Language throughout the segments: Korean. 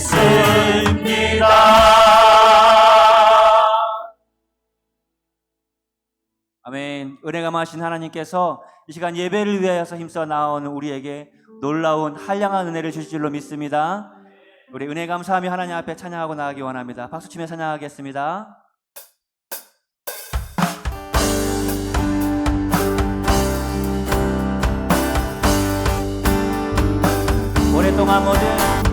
믿습니다. 아멘. 은혜가 많으신 하나님께서 이 시간 예배를 위하여서 힘써 나오는 우리에게 놀라운 한량한 은혜를 주실 줄로 믿습니다. 우리 은혜 감사하며 하나님 앞에 찬양하고 나가기 원합니다. 박수치며 찬양하겠습니다. 오랫동안 모든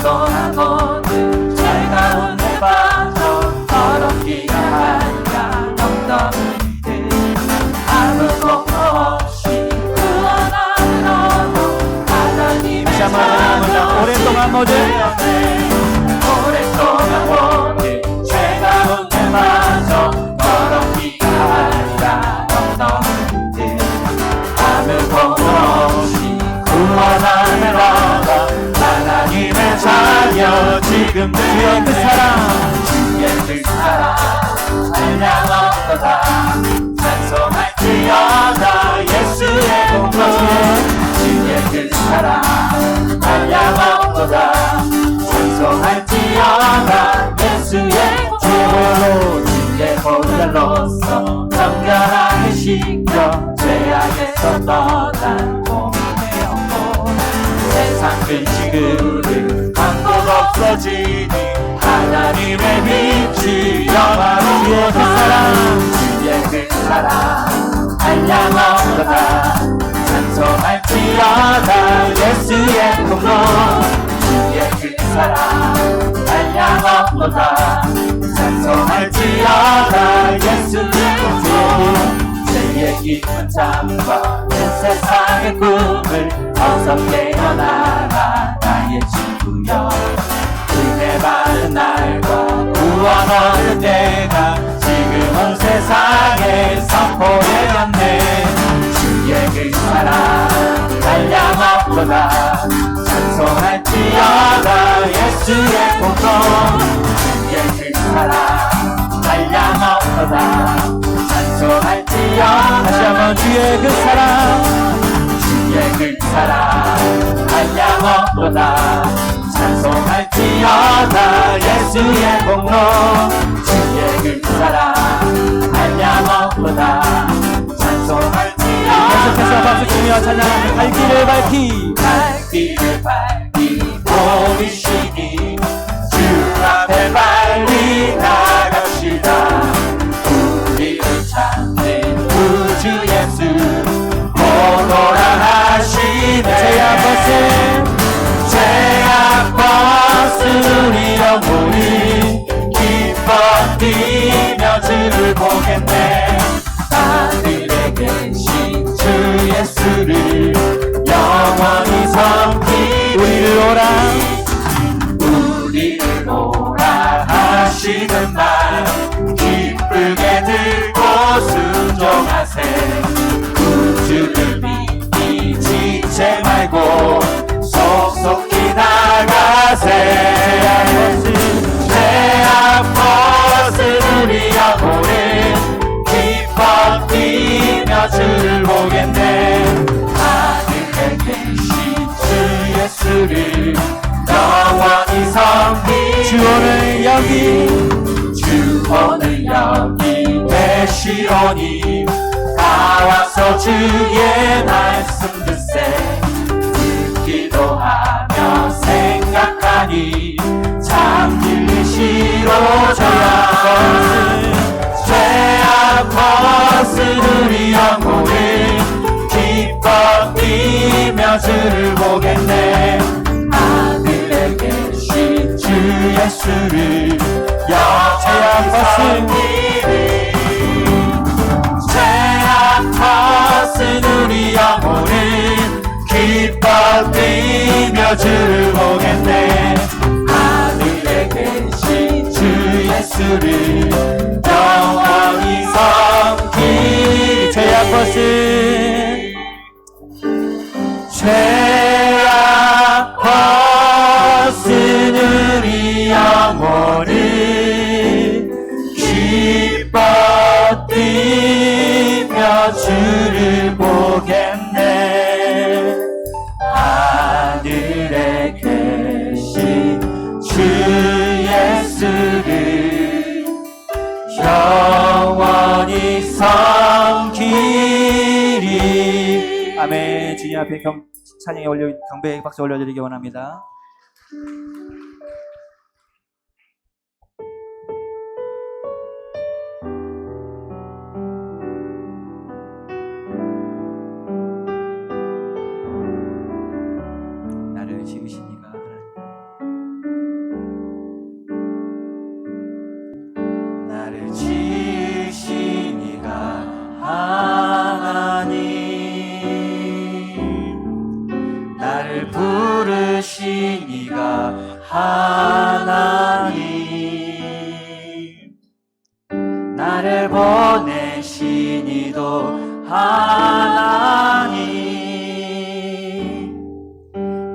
잘 가운데 빠져 더럽기가 하니까 넉넉히들 아무 공로 없이 구원하러 하나님의 자녀 오랫동안 모든 죄 가운데 빠져 더럽기가 하니까 넉넉히들 아무 공로 없이 구원하러 하나님의 자녀 지금도 주의 그 사랑 주의 그 사랑 한량없도다 찬송할지어다 예수의 공로 주의 그 사랑 한량없도다 찬송할지어다 예수의 주의 보혈로서 정결하게 씻겨 죄악에서 떠난 세상 근심을 한곳 없어지니 하나님의 빛이 영화로 주의 그 사랑 주의 그 사랑 한량없도다 찬송할지어다 예수의 공로 주의 그 사랑 한량없도다 찬송할지어다 예수의 공로 죄의 깊은 잠과 내 세상의 꿈을 어서 깨어나라 나의 친구여 은혜 받은 날과 구원 얻을 때가 지금 온 세상에 선포되었네 주의 그 사랑 한량없도다 찬송할지어다 예수의 공로 주의 그 사랑 한량없도다 찬송할지어다 다시 한번 주의 그 사랑 주의 그 사랑 한량없도다 찬송할지어다 예수의 공로 주의 그 사랑 한량없도다 찬송할지어다 계속해서 박수치며 찬양하며 갈 길을 밝히 보이시니 주 앞에 빨리 나갑시다 우리를 찾는 구주 예수 오노라 하시네 죄악 벗은 우리 영혼이 기뻐 뛰며 주를 보겠네 하늘에 계신 주 예수를 영원히 섬기 우리를 오라 하시는 말 기쁘게 듣고 순종하세 구주를 믿기 지체 말고 속속히 나가세 죄악 벗은 우리 영혼을 기뻐 뛰며 주를 보겠네 하늘에 계신 주 예수를 영원히 섬기 주 오늘 여기 계시오니 다 와서 주의 말씀 듣세 듣기도 하며 생각하니 참 진리시로다 죄악 벗은 우리 영혼을 기뻐 뛰며 주를 보겠네 하늘에 계신 주 예수를 죄악 벗은 죄악 벗은 우리 영혼을 기뻐 뛰며 주를 보겠네 하늘에 계신 주 예수를 영원히 섬기 죄악 벗은 우리 영혼을 기뻐 뛰며 주를 보겠네 하늘에 계신 영원히 섬기리. 아멘. 주님 앞에 찬양에 경배의 박수 올려드리기 원합니다. 나를 지으신 이가 하나님, 나를 지으신 이가 하나님, 나를 부르신 이가 하나님, 나를 보내신 이도 하나님,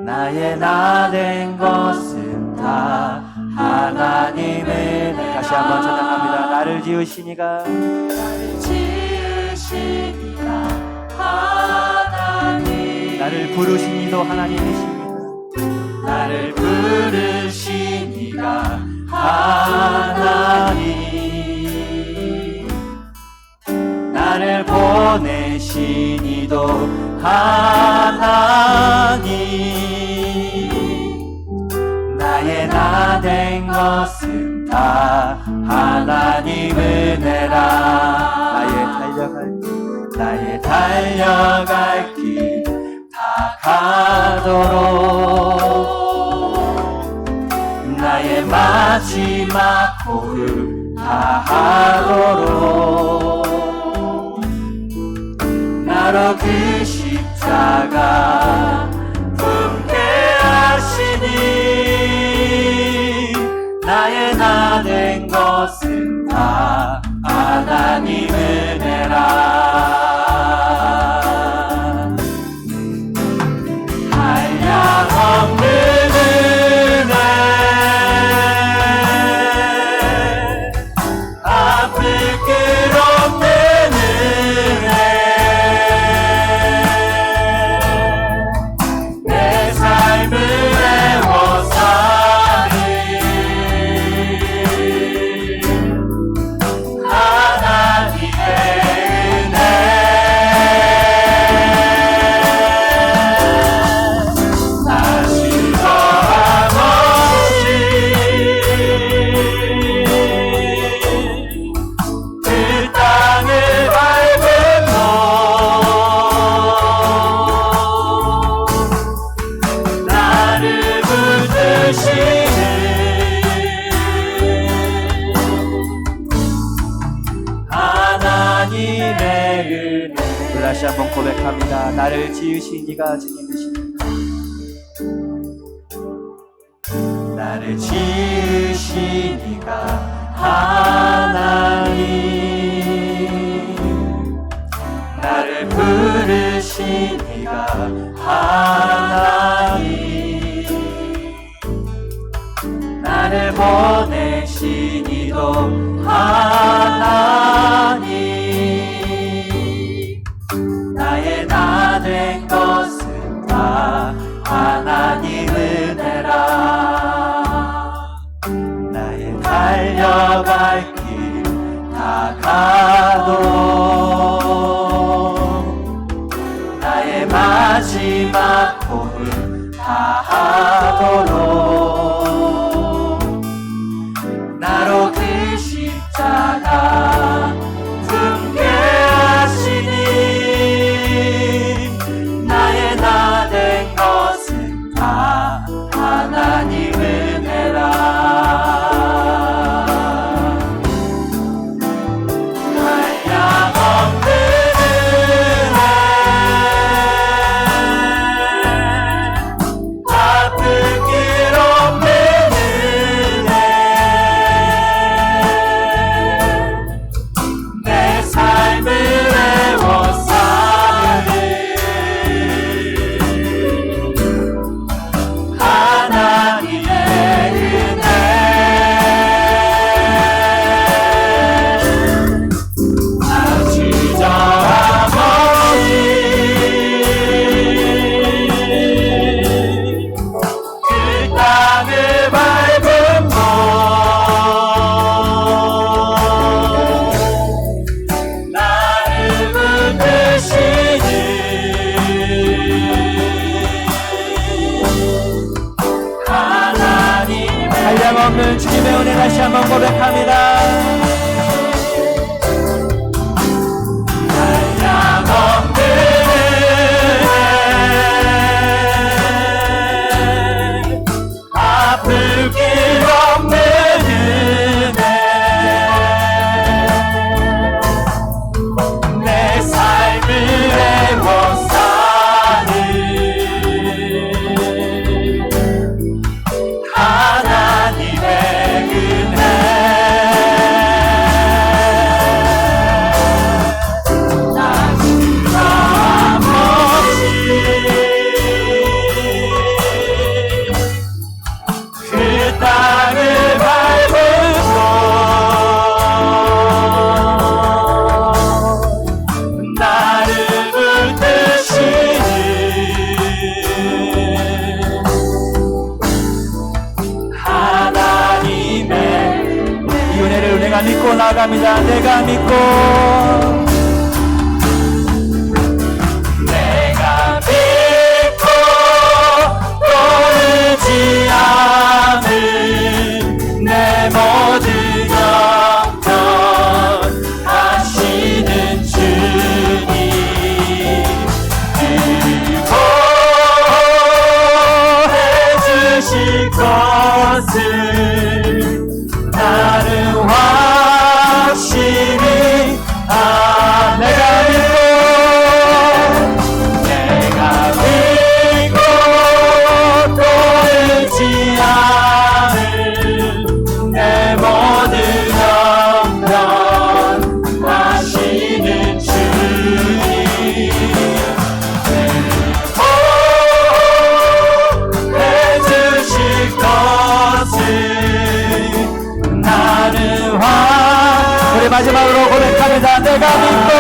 나의 나 된 것은 다 하나님의. 다시 한번 찬양합니다. 나를 지으신 이가 하나님, 나를 부르신 이도 하나님이십니다. 나를 부르신 이가 하나님, 나를 보내신 이도 하나님, 나의 나 된 것은 다 하나님 은혜라. 나의 달려갈 길 다 가도록, 나의 마지막 호흡 다 하도록, 나로 그 십자가 품게 하시니, 나의 나 된 것은 다 하나님 은혜라. 한량없는 은혜, 아플 길 없는 은혜, 내 삶을 애워싸는 하나님의 은혜. 다시 더함 없이 그 땅을 밟은 너, 나를 붙드시는 하나님의 은혜. 다시 한번 고백합니다. 나를 지으신 이가 주님이십니다. 나를 지으신 이가 하나님, 나를 부르신 이가 하나님, 나를 보내신 이도 하나님, 나의 나 된 것은 다 하나님 은혜라. 나의 달려갈 길 다 가도록, 나의 마지막 호흡 다 하도록, 나로 그 십자가 품게 하시니, 나의 나 된 것은 다 하나님 은혜라. 한량없는 은혜, 아플 길 없는 주님의 은혜 다시 한번 고백합니다. 한량없는 은혜, 아플 길 없는 은혜, 내 삶을 애워싸는 하나님의 은혜, 나 부담 없이 그 땅을 밟으며 나를 붙드시는 하나님의 이 은혜를 내가 믿고 나갑니다. 내가 믿고 떠나지 않은 내 모든 영역 하시는 주님, 기뻐해 주실 것을 나는 확실히 내가 믿고 떠나지 않은 내 모든 영역 하시는 주님, 해주실 것을 나는 우리 마지막으로 고백합니다. 내가 믿고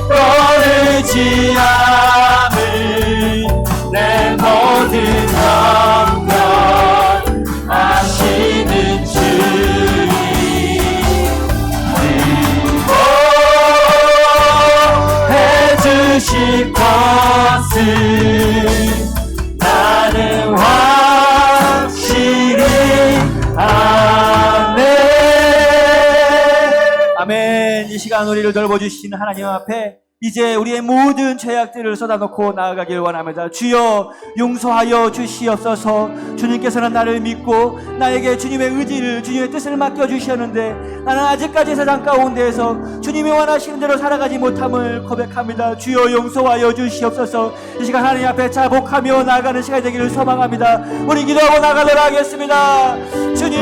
떠나지 않은 내 모든 영역 하시는 주님, 해주실 것을 나는 확실히 아멘. 아멘. 이 시간 우리를 돌보주신 하나님 앞에 이제 우리의 모든 죄악들을 쏟아놓고 나아가길 원합니다. 주여 용서하여 주시옵소서. 주님께서는 나를 믿고 나에게 주님의 의지를, 주님의 뜻을 맡겨주셨는데 나는 아직까지 세상 가운데에서 주님이 원하시는 대로 살아가지 못함을 고백합니다. 주여 용서하여 주시옵소서. 이 시간 하나님 앞에 자복하며 나아가는 시간이 되기를 소망합니다. 우리 기도하고 나가도록 하겠습니다. 주님,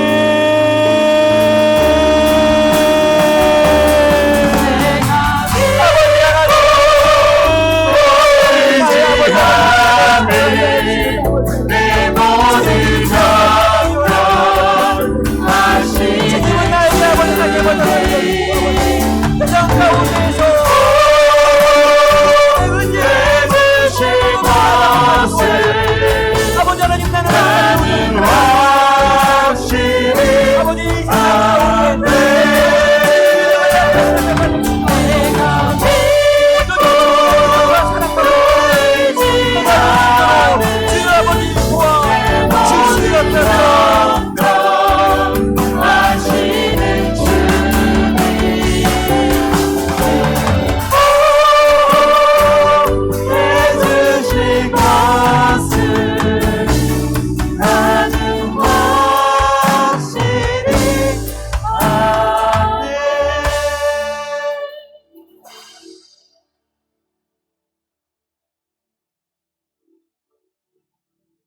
내 모든 영역 하시는 주님은 나에게 아버지에게 세상 가운데에서 해주실 것을 아버지 하나님, 나는 확실히 아버지 이 세상 가운데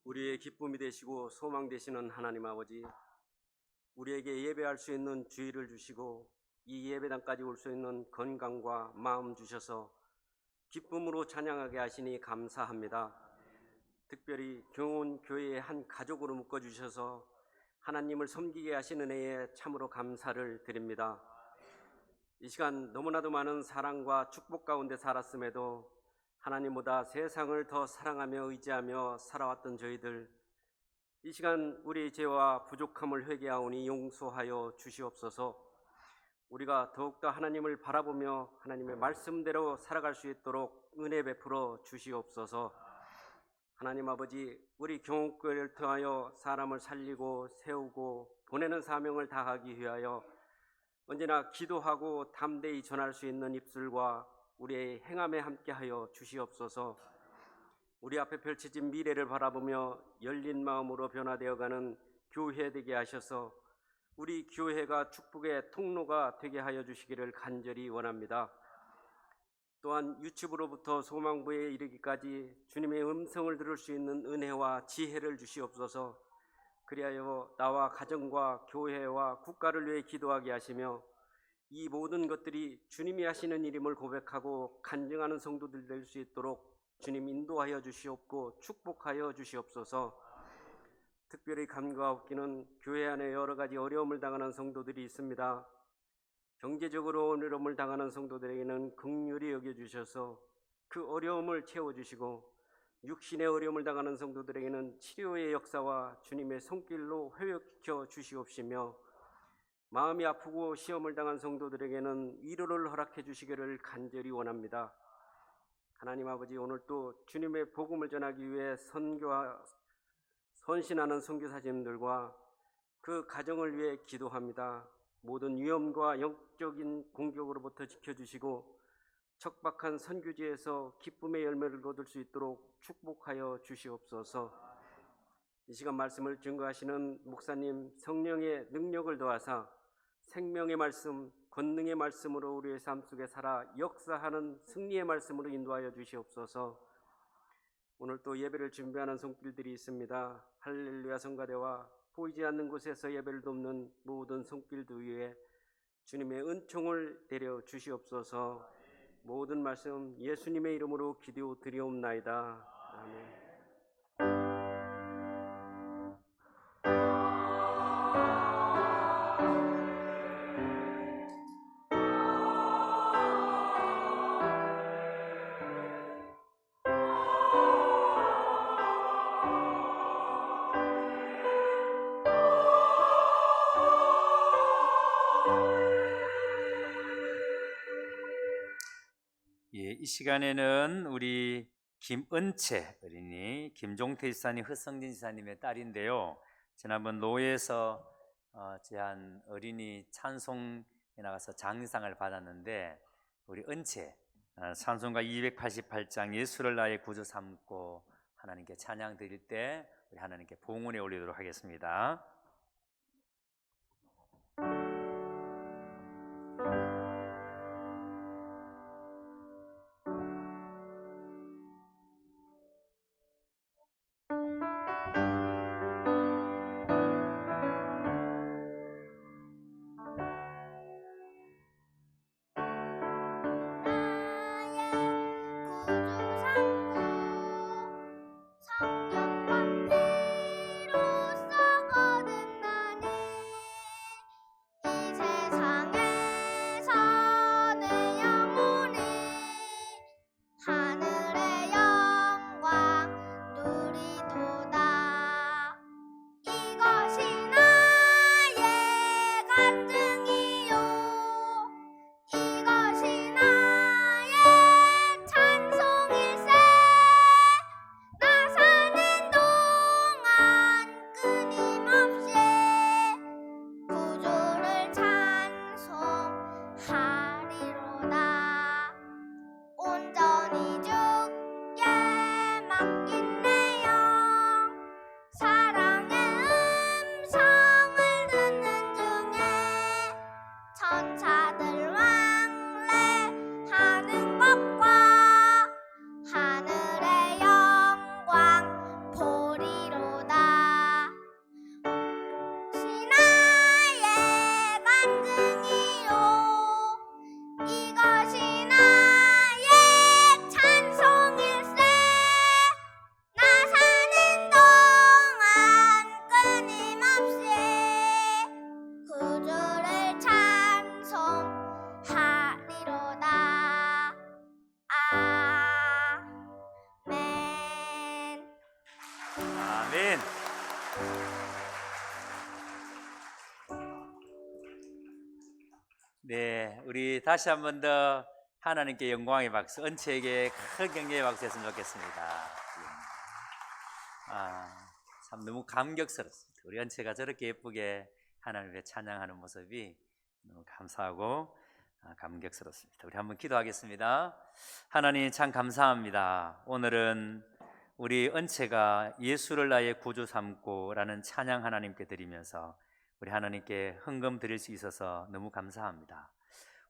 우리의 기쁨이 되시고 소망 되시는 하나님 아버지, 우리에게 예배할 수 있는 주의를 주시고 이 예배당까지 올 수 있는 건강과 마음 주셔서 기쁨으로 찬양하게 하시니 감사합니다. 특별히 경운교회의 한 가족으로 묶어주셔서 하나님을 섬기게 하시는 은혜에 참으로 감사를 드립니다. 이 시간 너무나도 많은 사랑과 축복 가운데 살았음에도 하나님보다 세상을 더 사랑하며 의지하며 살아왔던 저희들, 이 시간 우리의 죄와 부족함을 회개하오니 용서하여 주시옵소서. 우리가 더욱더 하나님을 바라보며 하나님의 말씀대로 살아갈 수 있도록 은혜 베풀어 주시옵소서. 하나님 아버지, 우리 교회를 통하여 사람을 살리고 세우고 보내는 사명을 다하기 위하여 언제나 기도하고 담대히 전할 수 있는 입술과 우리의 행함에 함께하여 주시옵소서. 우리 앞에 펼쳐진 미래를 바라보며 열린 마음으로 변화되어가는 교회 되게 하셔서 우리 교회가 축복의 통로가 되게 하여 주시기를 간절히 원합니다. 또한 유튜브로부터 소망부에 이르기까지 주님의 음성을 들을 수 있는 은혜와 지혜를 주시옵소서. 그리하여 나와 가정과 교회와 국가를 위해 기도하게 하시며 이 모든 것들이 주님이 하시는 일임을 고백하고 간증하는 성도들 될 수 있도록 주님 인도하여 주시옵고 축복하여 주시옵소서. 특별히 간과없기는 교회 안에 여러 가지 어려움을 당하는 성도들이 있습니다. 경제적으로 어려움을 당하는 성도들에게는 긍휼히 여겨주셔서 그 어려움을 채워주시고, 육신의 어려움을 당하는 성도들에게는 치료의 역사와 주님의 손길로 회복시켜 주시옵시며, 마음이 아프고 시험을 당한 성도들에게는 위로를 허락해 주시기를 간절히 원합니다. 하나님 아버지, 오늘 또 주님의 복음을 전하기 위해 선신하는 선교사님들과 그 가정을 위해 기도합니다. 모든 위험과 영적인 공격으로부터 지켜주시고 척박한 선교지에서 기쁨의 열매를 거둘 수 있도록 축복하여 주시옵소서. 이 시간 말씀을 증거하시는 목사님 성령의 능력을 더하사 생명의 말씀, 권능의 말씀으로 우리의 삶 속에 살아 역사하는 승리의 말씀으로 인도하여 주시옵소서. 오늘 또 예배를 준비하는 손길들이 있습니다. 할렐루야 성가대와 보이지 않는 곳에서 예배를 돕는 모든 손길들 위에 주님의 은총을 내려 주시옵소서. 모든 말씀 예수님의 이름으로 기도드리옵나이다. 아멘. 예, 이 시간에는 우리 김은채 어린이, 김종태 지사님, 허성진 지사님의 딸인데요. 지난번 노예에서 제한 어린이 찬송에 나가서 장상을 받았는데, 우리 은채 찬송가 288장 예수를 나의 구주 삼고 하나님께 찬양 드릴 때 우리 하나님께 봉헌에 올리도록 하겠습니다. 아멘. 네, 우리 다시 한 번 더 하나님께 영광의 박수, 은채에게 큰 격려의 박수 했으면 좋겠습니다. 참 너무 감격스럽습니다. 우리 은채가 저렇게 예쁘게 하나님을 찬양하는 모습이 너무 감사하고 감격스럽습니다. 우리 한번 기도하겠습니다. 하나님 참 감사합니다. 오늘은 우리 은채가 예수를 나의 구주 삼고라는 찬양 하나님께 드리면서 우리 하나님께 헌금 드릴 수 있어서 너무 감사합니다.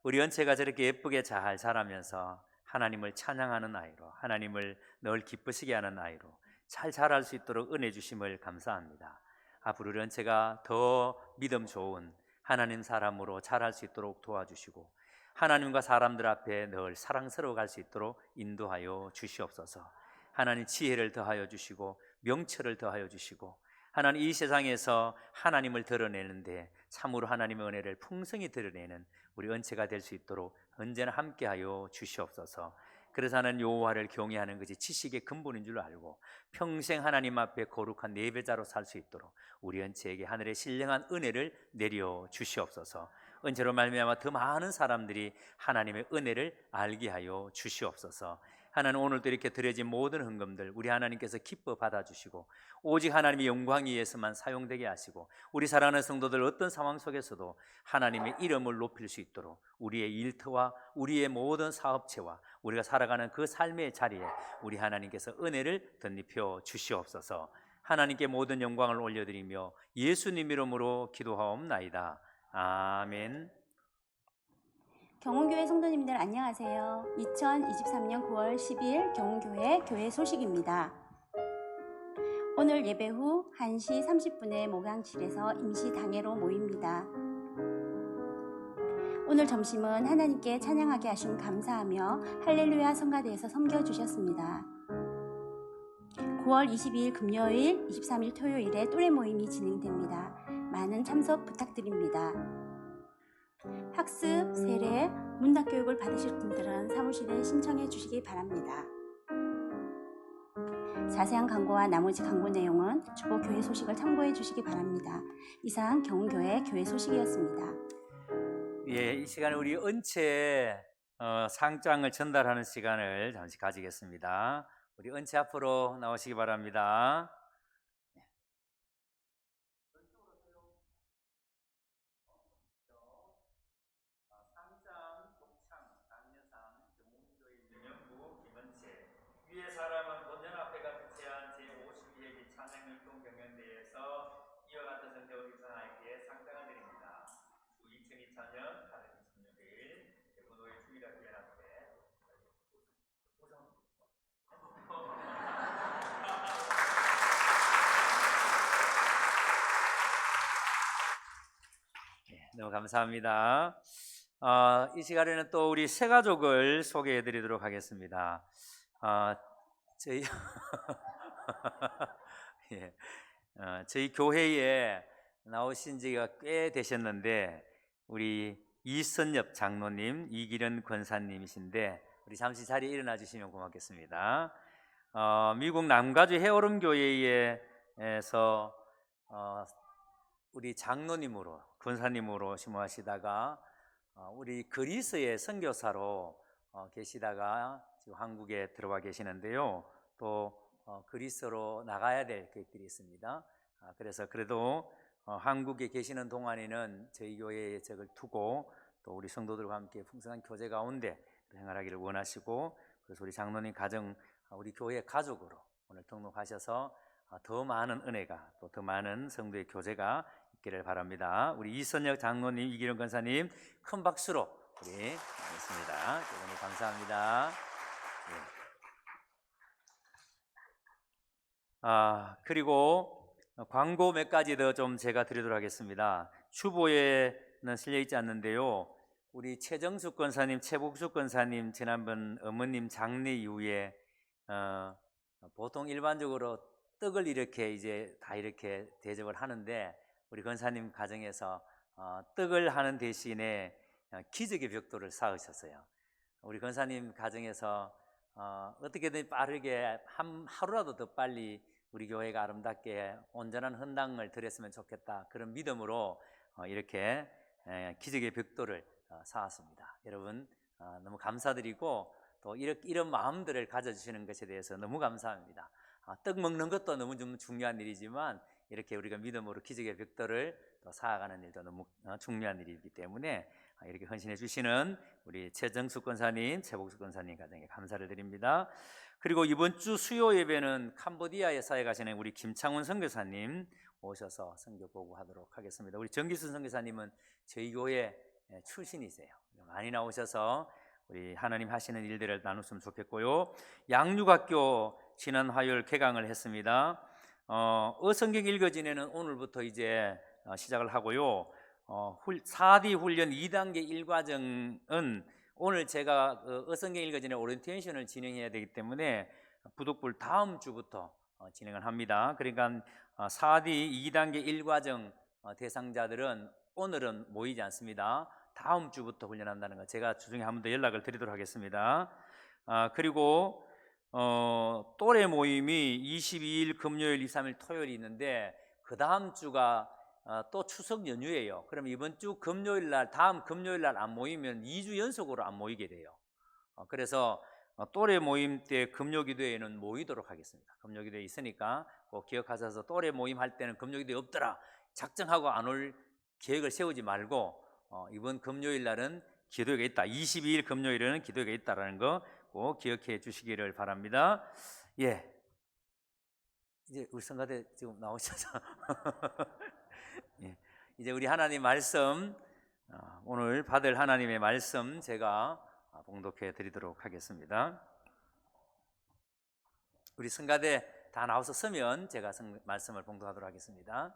우리 은채가 저렇게 예쁘게 잘 자라면서 하나님을 찬양하는 아이로, 하나님을 늘 기쁘시게 하는 아이로 잘 자랄 수 있도록 은혜 주심을 감사합니다. 앞으로 우리 은채가 더 믿음 좋은 하나님 사람으로 자랄 수 있도록 도와주시고 하나님과 사람들 앞에 늘 사랑스러워 갈 수 있도록 인도하여 주시옵소서. 하나님 지혜를 더하여 주시고 명철을 더하여 주시고 하나님 이 세상에서 하나님을 드러내는데 참으로 하나님의 은혜를 풍성히 드러내는 우리 은채가 될 수 있도록 언제나 함께하여 주시옵소서. 그래서 하는 여호와를 경외하는 것이 지식의 근본인 줄 알고 평생 하나님 앞에 거룩한 예배자로 살 수 있도록 우리 은채에게 하늘의 신령한 은혜를 내려 주시옵소서. 은혜로 말미암아 더 많은 사람들이 하나님의 은혜를 알게 하여 주시옵소서. 하나님 오늘도 이렇게 드려진 모든 헌금들 우리 하나님께서 기뻐 받아주시고 오직 하나님의 영광 위해서만 사용되게 하시고 우리 사랑하는 성도들 어떤 상황 속에서도 하나님의 이름을 높일 수 있도록 우리의 일터와 우리의 모든 사업체와 우리가 살아가는 그 삶의 자리에 우리 하나님께서 은혜를 덧입혀 주시옵소서. 하나님께 모든 영광을 올려드리며 예수님 이름으로 기도하옵나이다. 아멘. 경운교회 성도님들 안녕하세요. 2023년 9월 10일 경운교회 교회 소식입니다. 오늘 예배 후 1시 30분에 목양실에서 임시 당회로 모입니다. 오늘 점심은 하나님께 찬양하게 하심 감사하며 할렐루야 성가대에서 섬겨주셨습니다. 9월 22일 금요일, 23일 토요일에 또래 모임이 진행됩니다. 많은 참석 부탁드립니다. 학습, 세례, 문답교육을 받으실 분들은 사무실에 신청해 주시기 바랍니다. 자세한 광고와 나머지 광고 내용은 주보 교회 소식을 참고해 주시기 바랍니다. 이상 경운교회 교회 소식이었습니다. 예, 이 시간에 우리 은채 상장을 전달하는 시간을 잠시 가지겠습니다. 우리 은채 앞으로 나오시기 바랍니다. 상장, 독창, 장려상, 경운교회 민영부 김은채 위의 사람은 본전 앞에가 주최한 제52회기 찬양율동 경연대회에서 이와 같은 성적을 입상하였기에 상장을 드립니다. 주 2024년 8월 26일 대구노회 주일학교연 앞에 우선 너무 감사합니다. 이 시간에는 또 우리 새 가족을 소개해 드리도록 하겠습니다. 저희 예, 저희 교회에 나오신 지가 꽤 되셨는데 우리 이선엽 장로님, 이기련 권사님이신데 우리 잠시 자리에 일어나 주시면 고맙겠습니다. 미국 남가주 헤어름 교회에서 우리 장로님으로 권사님으로 심호하시다가 우리 그리스의 선교사로 계시다가 지금 한국에 들어와 계시는데요. 또 그리스로 나가야 될 계획들이 있습니다. 그래서 그래도 한국에 계시는 동안에는 저희 교회에 적을 두고 또 우리 성도들과 함께 풍성한 교제 가운데 생활하기를 원하시고 그래서 우리 장로님 가정 우리 교회 가족으로 오늘 등록하셔서 더 많은 은혜가 또 더 많은 성도의 교제가 있기를 바랍니다. 우리 이선혁 장로님, 이기령 권사님 큰 박수로 우리 하겠습니다. 오늘 감사합니다. 그리고 광고 몇 가지 더 좀 제가 드리도록 하겠습니다. 주보에는 실려 있지 않는데요. 우리 최정숙 권사님, 최복숙 권사님 지난번 어머님 장례 이후에 보통 일반적으로 떡을 이렇게 이제 다 이렇게 대접을 하는데 우리 권사님 가정에서 떡을 하는 대신에 기적의 벽돌을 쌓으셨어요. 우리 권사님 가정에서 어떻게든 빠르게 하루라도 더 빨리 우리 교회가 아름답게 온전한 헌당을 드렸으면 좋겠다 그런 믿음으로 이렇게 기적의 벽돌을 쌓았습니다. 여러분 너무 감사드리고 또 이런 마음들을 가져주시는 것에 대해서 너무 감사합니다. 떡 먹는 것도 너무 좀 중요한 일이지만 이렇게 우리가 믿음으로 기적의 벽돌을 또 쌓아가는 일도 너무 중요한 일이기 때문에 이렇게 헌신해 주시는 우리 최정숙 권사님, 최복수 권사님 가정에 감사를 드립니다. 그리고 이번 주 수요 예배는 캄보디아에 사회 가시는 우리 김창훈 선교사님 오셔서 선교 보고하도록 하겠습니다. 우리 정기순 선교사님은 저희 교회 출신이세요. 많이 나오셔서 우리 하나님 하시는 일들을 나눴으면 좋겠고요. 양육학교 지난 화요일 개강을 했습니다. 어성경 읽어지내는 오늘부터 이제 시작을 하고요. 4D 훈련 2단계 1과정은 오늘 제가 어성경 읽어지내 오리엔테이션을 진행해야 되기 때문에 부독불 다음 주부터 진행을 합니다. 그러니까 4D 2단계 1과정 대상자들은 오늘은 모이지 않습니다. 다음 주부터 훈련한다는 거 제가 주중에 한 번 더 연락을 드리도록 하겠습니다. 그리고 또래 모임이 22일 금요일, 23일 토요일이 있는데 그 다음 주가 또 추석 연휴예요. 그럼 이번 주 금요일 날, 다음 금요일 날 안 모이면 2주 연속으로 안 모이게 돼요. 그래서 또래 모임 때 금요기도회에는 모이도록 하겠습니다. 금요기도회 있으니까 꼭 기억하셔서 또래 모임 할 때는 금요기도회 없더라 작정하고 안 올 계획을 세우지 말고 이번 금요일 날은 기도회가 있다. 22일 금요일에는 기도회가 있다라는 거 꼭 기억해 주시기를 바랍니다. 예, 이제 우리 성가대 지금 나오셔서 예, 이제 우리 하나님 말씀 오늘 받을 하나님의 말씀 제가 봉독해 드리도록 하겠습니다. 우리 성가대 다 나와서 서면 제가 말씀을 봉독하도록 하겠습니다.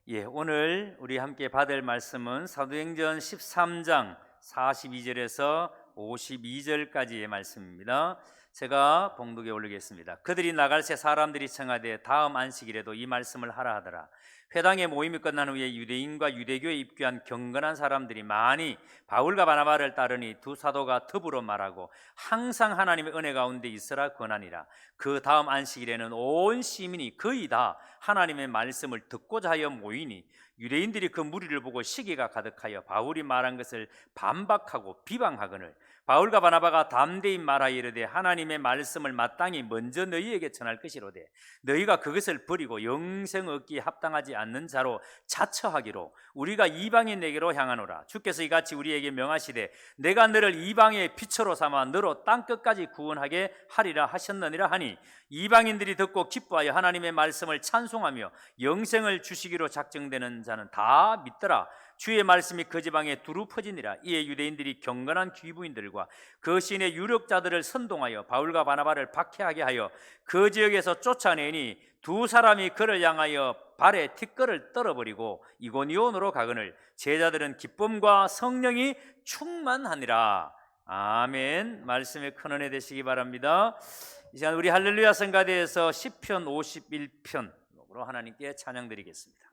예, 오늘 우리 함께 받을 말씀은 사도행전 13장 42절에서 52절까지의 말씀입니다. 제가 봉독에 올리겠습니다. 그들이 나갈새 사람들이 청하되 다음 안식일에도 이 말씀을 하라 하더라. 회당의 모임이 끝난 후에 유대인과 유대교에 입교한 경건한 사람들이 많이 바울과 바나바를 따르니 두 사도가 더불어 말하고 항상 하나님의 은혜 가운데 있으라 권하니라. 그 다음 안식일에는 온 시민이 거의 다 하나님의 말씀을 듣고자 하여 모이니 유대인들이 그 무리를 보고 시기가 가득하여 바울이 말한 것을 반박하고 비방하거늘 바울과 바나바가 담대히 말하여 이르되 하나님의 말씀을 마땅히 먼저 너희에게 전할 것이로되 너희가 그것을 버리고 영생 얻기에 합당하지 않는 자로 자처하기로 우리가 이방인에게로 향하노라. 주께서 이같이 우리에게 명하시되 내가 너를 이방의 빛으로 삼아 너로 땅끝까지 구원하게 하리라 하셨느니라 하니 이방인들이 듣고 기뻐하여 하나님의 말씀을 찬송하며 영생을 주시기로 작정되는 자는 다 믿더라. 주의 말씀이 그 지방에 두루 퍼지니라. 이에 유대인들이 경건한 귀부인들과 그 시인의 유력자들을 선동하여 바울과 바나바를 박해하게 하여 그 지역에서 쫓아내니 두 사람이 그를 향하여 발에 티끌을 떨어버리고 이고니온으로 가거늘 제자들은 기쁨과 성령이 충만하니라. 아멘. 말씀에 큰 은혜 되시기 바랍니다. 이 시간 우리 할렐루야 성가대에서 시편 51편으로 하나님께 찬양 드리겠습니다.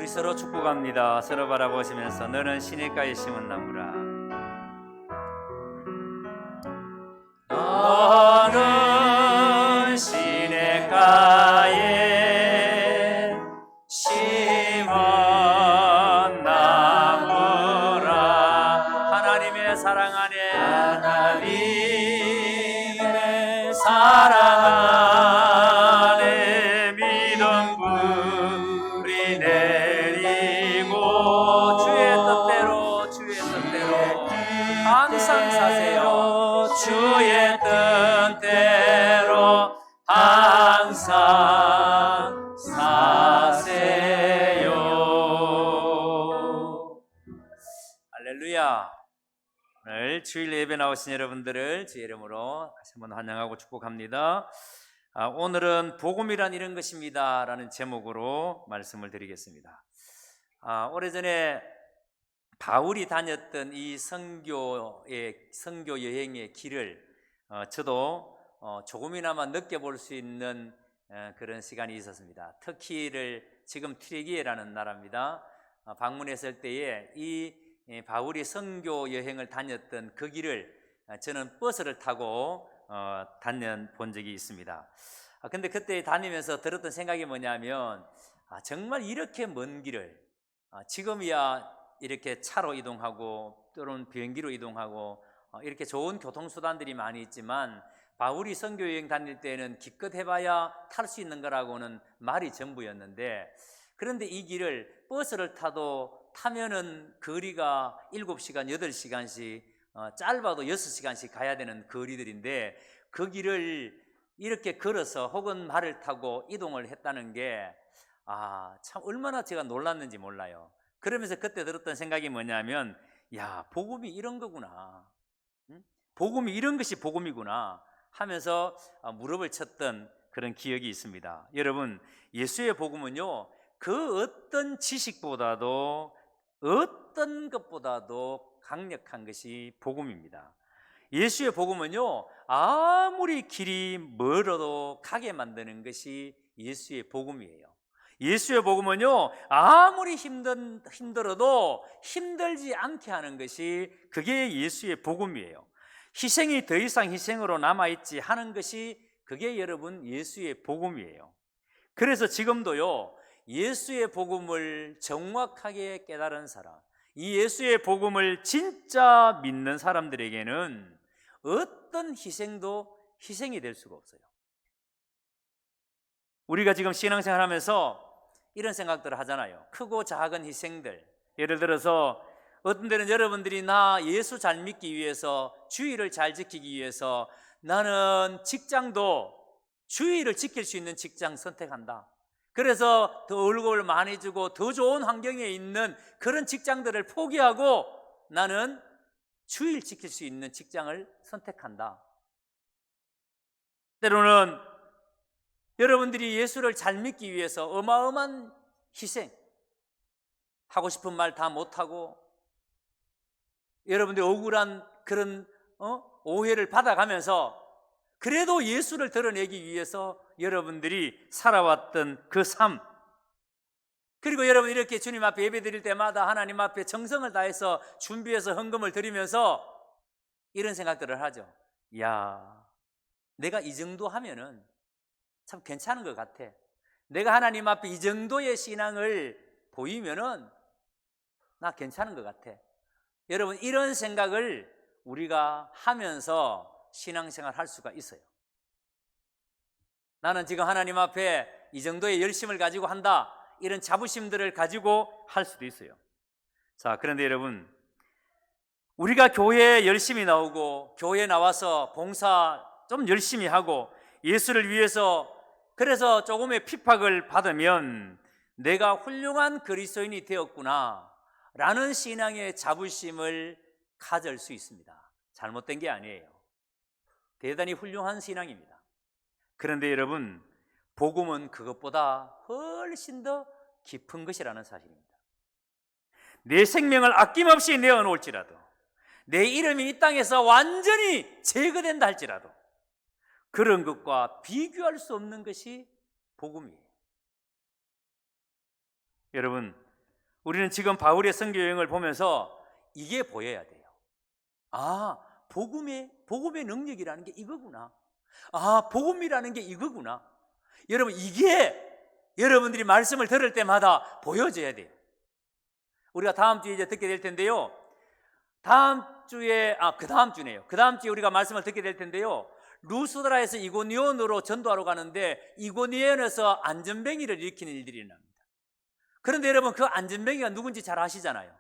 우리 서로 축복합니다. 서로 바라보시면서 너는 시냇가에 심은 나무라. 너는 시냇가에 심은 나무라. 하나님의 사랑 안에 하나님의 사랑 안에 믿음 불이 내리고 주의 뜻대로 항상 사세요. 주의 뜻대로 항상 사세요. 할렐루야. 오늘 주일 예배 나오신 여러분들을 주의 이름으로 다시 한번 환영하고 축복합니다. 오늘은 복음이란 이런 것입니다 라는 제목으로 말씀을 드리겠습니다. 오래전에 바울이 다녔던 이 선교 여행의 길을 저도 조금이나마 느껴볼 수 있는 그런 시간이 있었습니다. 터키를 지금 튀르기예라는 나라입니다. 방문했을 때에 이 바울이 선교 여행을 다녔던 그 길을 저는 버스를 타고 다녀본 적이 있습니다. 근데 그때 다니면서 들었던 생각이 뭐냐면 정말 이렇게 먼 길을 지금이야 이렇게 차로 이동하고 또는 비행기로 이동하고 이렇게 좋은 교통수단들이 많이 있지만 바울이 선교여행 다닐 때는 기껏 해봐야 탈 수 있는 거라고는 말이 전부였는데, 그런데 이 길을 버스를 타면은 거리가 7시간, 8시간씩 짧아도 6시간씩 가야 되는 거리들인데 그 길을 이렇게 걸어서 혹은 말을 타고 이동을 했다는 게 참 얼마나 제가 놀랐는지 몰라요. 그러면서 그때 들었던 생각이 뭐냐면, 야, 복음이 이런 거구나. 응? 복음이 이런 것이 복음이구나 하면서 무릎을 쳤던 그런 기억이 있습니다. 여러분, 예수의 복음은요, 그 어떤 지식보다도 어떤 것보다도 강력한 것이 복음입니다. 예수의 복음은요, 아무리 길이 멀어도 가게 만드는 것이 예수의 복음이에요. 예수의 복음은요, 아무리 힘들어도 힘들지 않게 하는 것이 그게 예수의 복음이에요. 희생이 더 이상 희생으로 남아있지 하는 것이 그게 여러분 예수의 복음이에요. 그래서 지금도요, 예수의 복음을 정확하게 깨달은 사람, 이 예수의 복음을 진짜 믿는 사람들에게는 어떤 희생도 희생이 될 수가 없어요. 우리가 지금 신앙생활 하면서 이런 생각들을 하잖아요. 크고 작은 희생들. 예를 들어서 어떤 때는 여러분들이 나 예수 잘 믿기 위해서, 주의를 잘 지키기 위해서 나는 직장도 주의를 지킬 수 있는 직장 선택한다. 그래서 더 월급을 많이 주고 더 좋은 환경에 있는 그런 직장들을 포기하고 나는 주의를 지킬 수 있는 직장을 선택한다. 때로는 여러분들이 예수를 잘 믿기 위해서 어마어마한 희생, 하고 싶은 말 다 못하고 여러분들이 억울한 그런 오해를 받아가면서 그래도 예수를 드러내기 위해서 여러분들이 살아왔던 그 삶, 그리고 여러분 이렇게 주님 앞에 예배 드릴 때마다 하나님 앞에 정성을 다해서 준비해서 헌금을 드리면서 이런 생각들을 하죠. 야, 내가 이 정도 하면은 참 괜찮은 것 같아. 내가 하나님 앞에 이 정도의 신앙을 보이면은 나 괜찮은 것 같아. 여러분 이런 생각을 우리가 하면서 신앙생활 할 수가 있어요. 나는 지금 하나님 앞에 이 정도의 열심을 가지고 한다, 이런 자부심들을 가지고 할 수도 있어요. 자, 그런데 여러분, 우리가 교회에 열심히 나오고 교회에 나와서 봉사 좀 열심히 하고 예수를 위해서 그래서 조금의 핍박을 받으면 내가 훌륭한 그리스도인이 되었구나 라는 신앙의 자부심을 가질 수 있습니다. 잘못된 게 아니에요. 대단히 훌륭한 신앙입니다. 그런데 여러분, 복음은 그것보다 훨씬 더 깊은 것이라는 사실입니다. 내 생명을 아낌없이 내어놓을지라도, 내 이름이 이 땅에서 완전히 제거된다 할지라도 그런 것과 비교할 수 없는 것이 복음이에요. 여러분, 우리는 지금 바울의 선교 여행을 보면서 이게 보여야 돼요. 아, 복음의 능력이라는 게 이거구나. 아, 복음이라는 게 이거구나. 여러분, 이게 여러분들이 말씀을 들을 때마다 보여져야 돼요. 우리가 다음 주에 이제 듣게 될 텐데요. 그 다음 주네요. 그 다음 주에 우리가 말씀을 듣게 될 텐데요. 루스드라에서 이고니온으로 전도하러 가는데 이고니온에서 안전뱅이를 일으키는 일들이 일어납니다. 그런데 여러분, 그 안전뱅이가 누군지 잘 아시잖아요.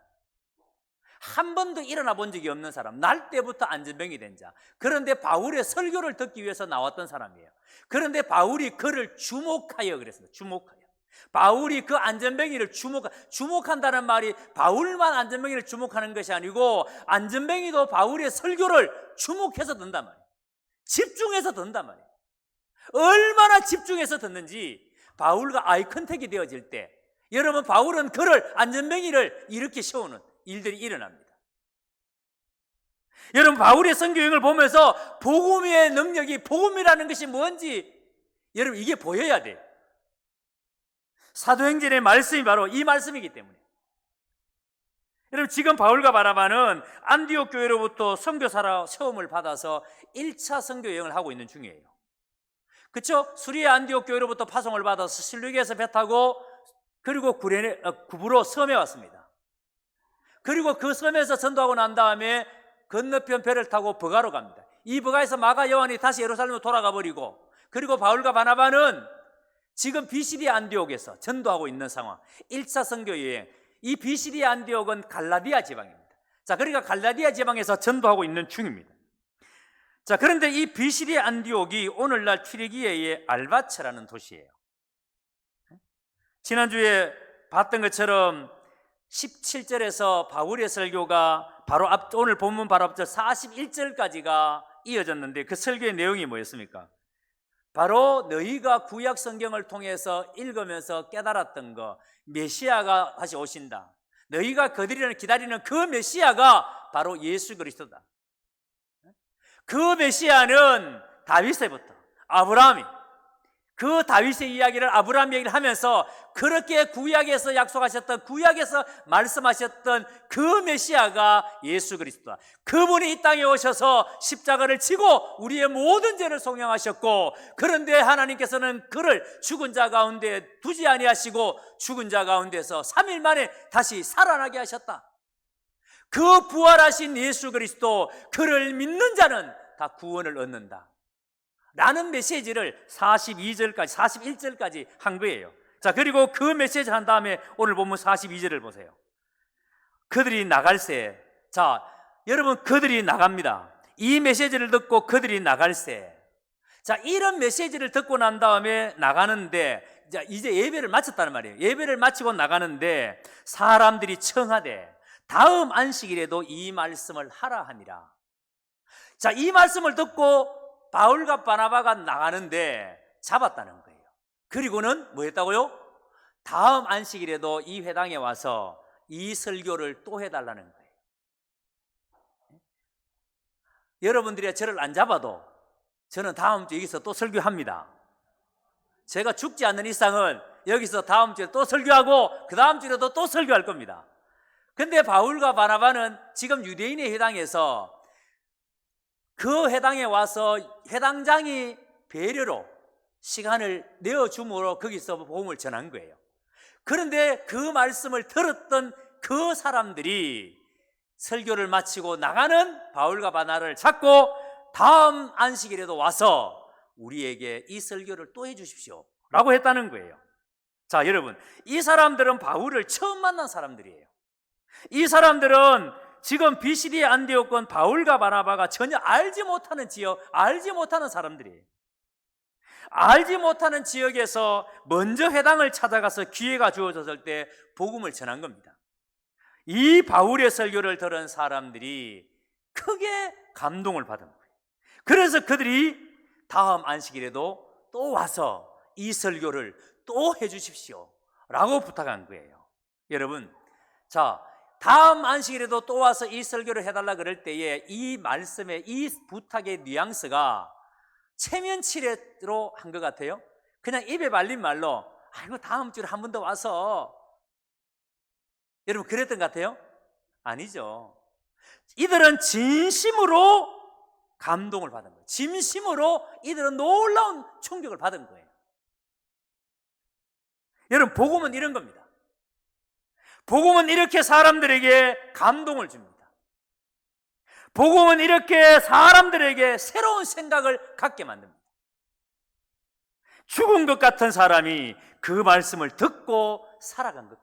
한 번도 일어나 본 적이 없는 사람, 날 때부터 안전뱅이 된 자. 그런데 바울의 설교를 듣기 위해서 나왔던 사람이에요. 그런데 바울이 그를 주목하여 그랬습니다. 주목하여. 바울이 그 안전뱅이를 주목한다는 말이 바울만 안전뱅이를 주목하는 것이 아니고 안전뱅이도 바울의 설교를 주목해서 듣는단 말이에요. 집중해서 듣는단 말이에요. 얼마나 집중해서 듣는지 바울과 아이 컨택이 되어질 때 여러분, 바울은 그를 안전뱅이를 이렇게 세우는 일들이 일어납니다. 여러분, 바울의 선교 여행을 보면서 복음의 능력이, 복음이라는 것이 뭔지 여러분 이게 보여야 돼요. 사도행전의 말씀이 바로 이 말씀이기 때문에. 여러분, 지금 바울과 바나바는 안디옥 교회로부터 선교사라 세움을 받아서 1차 선교 여행을 하고 있는 중이에요. 그렇죠? 수리아 안디옥 교회로부터 파송을 받아서 실루기에서 배 타고 그리고 구브로 섬에 왔습니다. 그리고 그 섬에서 전도하고 난 다음에 건너편 배를 타고 버가로 갑니다. 이 버가에서 마가 요한이 다시 예루살렘으로 돌아가 버리고, 그리고 바울과 바나바는 지금 비시디아 안디옥에서 전도하고 있는 상황. 1차 선교 여행. 이 비시디아 안디옥은 갈라디아 지방입니다. 자, 그러니까 갈라디아 지방에서 전도하고 있는 중입니다. 자, 그런데 이 비시디아 안디옥이 오늘날 튀르기예의 알바처라는 도시예요. 지난주에 봤던 것처럼 17절에서 바울의 설교가 바로 오늘 본문 바로 앞절 41절까지가 이어졌는데 그 설교의 내용이 뭐였습니까? 바로 너희가 구약 성경을 통해서 읽으면서 깨달았던 거, 메시아가 다시 오신다. 너희가 기다리는 그 메시아가 바로 예수 그리스도다. 그 메시아는 다윗에부터 아브라함이, 그 다윗의 이야기를 아브라함 얘기를 하면서 그렇게 구약에서 약속하셨던, 구약에서 말씀하셨던 그 메시아가 예수 그리스도다. 그분이 이 땅에 오셔서 십자가를 지고 우리의 모든 죄를 속량하셨고, 그런데 하나님께서는 그를 죽은 자 가운데 두지 아니하시고 죽은 자 가운데서 3일 만에 다시 살아나게 하셨다. 그 부활하신 예수 그리스도, 그를 믿는 자는 다 구원을 얻는다. 라는 메시지를 42절까지 41절까지 한 거예요. 자, 그리고 그 메시지를 한 다음에 오늘 본문 42절을 보세요. 그들이 나갈새. 자, 여러분, 그들이 나갑니다. 이 메시지를 듣고 그들이 나갈새. 자, 이런 메시지를 듣고 난 다음에 나가는데, 자, 이제 예배를 마쳤다는 말이에요. 예배를 마치고 나가는데 사람들이 청하되 다음 안식일에도 이 말씀을 하라 하니라. 자, 이 말씀을 듣고 바울과 바나바가 나가는데 잡았다는 거예요. 그리고는 뭐 했다고요? 다음 안식일에도 이 회당에 와서 이 설교를 또 해달라는 거예요. 여러분들이 저를 안 잡아도 저는 다음 주에 여기서 또 설교합니다. 제가 죽지 않는 이상은 여기서 다음 주에 또 설교하고 그 다음 주에도 또 설교할 겁니다. 근데 바울과 바나바는 지금 유대인의 회당에서 그 회당에 와서 회당장이 배려로 시간을 내어줌으로 거기서 복음을 전한 거예요. 그런데 그 말씀을 들었던 그 사람들이 설교를 마치고 나가는 바울과 바나바를 잡고 다음 안식일에도 와서 우리에게 이 설교를 또 해주십시오 라고 했다는 거예요. 자, 여러분, 이 사람들은 바울을 처음 만난 사람들이에요. 이 사람들은 지금 BCD의 안디옥은 바울과 바나바가 전혀 알지 못하는 지역, 알지 못하는 사람들이에요. 알지 못하는 지역에서 먼저 회당을 찾아가서 기회가 주어졌을 때 복음을 전한 겁니다. 이 바울의 설교를 들은 사람들이 크게 감동을 받은 거예요. 그래서 그들이 다음 안식일에도 또 와서 이 설교를 또 해주십시오 라고 부탁한 거예요. 여러분, 자, 다음 안식일에도 또 와서 이 설교를 해달라 그럴 때에 이 말씀의 이 부탁의 뉘앙스가 체면치레로 한 것 같아요. 그냥 입에 발린 말로 아이고 다음 주에 한 번 더 와서, 여러분 그랬던 것 같아요? 아니죠. 이들은 진심으로 감동을 받은 거예요. 진심으로 이들은 놀라운 충격을 받은 거예요. 여러분, 복음은 이런 겁니다. 복음은 이렇게 사람들에게 감동을 줍니다. 복음은 이렇게 사람들에게 새로운 생각을 갖게 만듭니다. 죽은 것 같은 사람이 그 말씀을 듣고 살아간 것.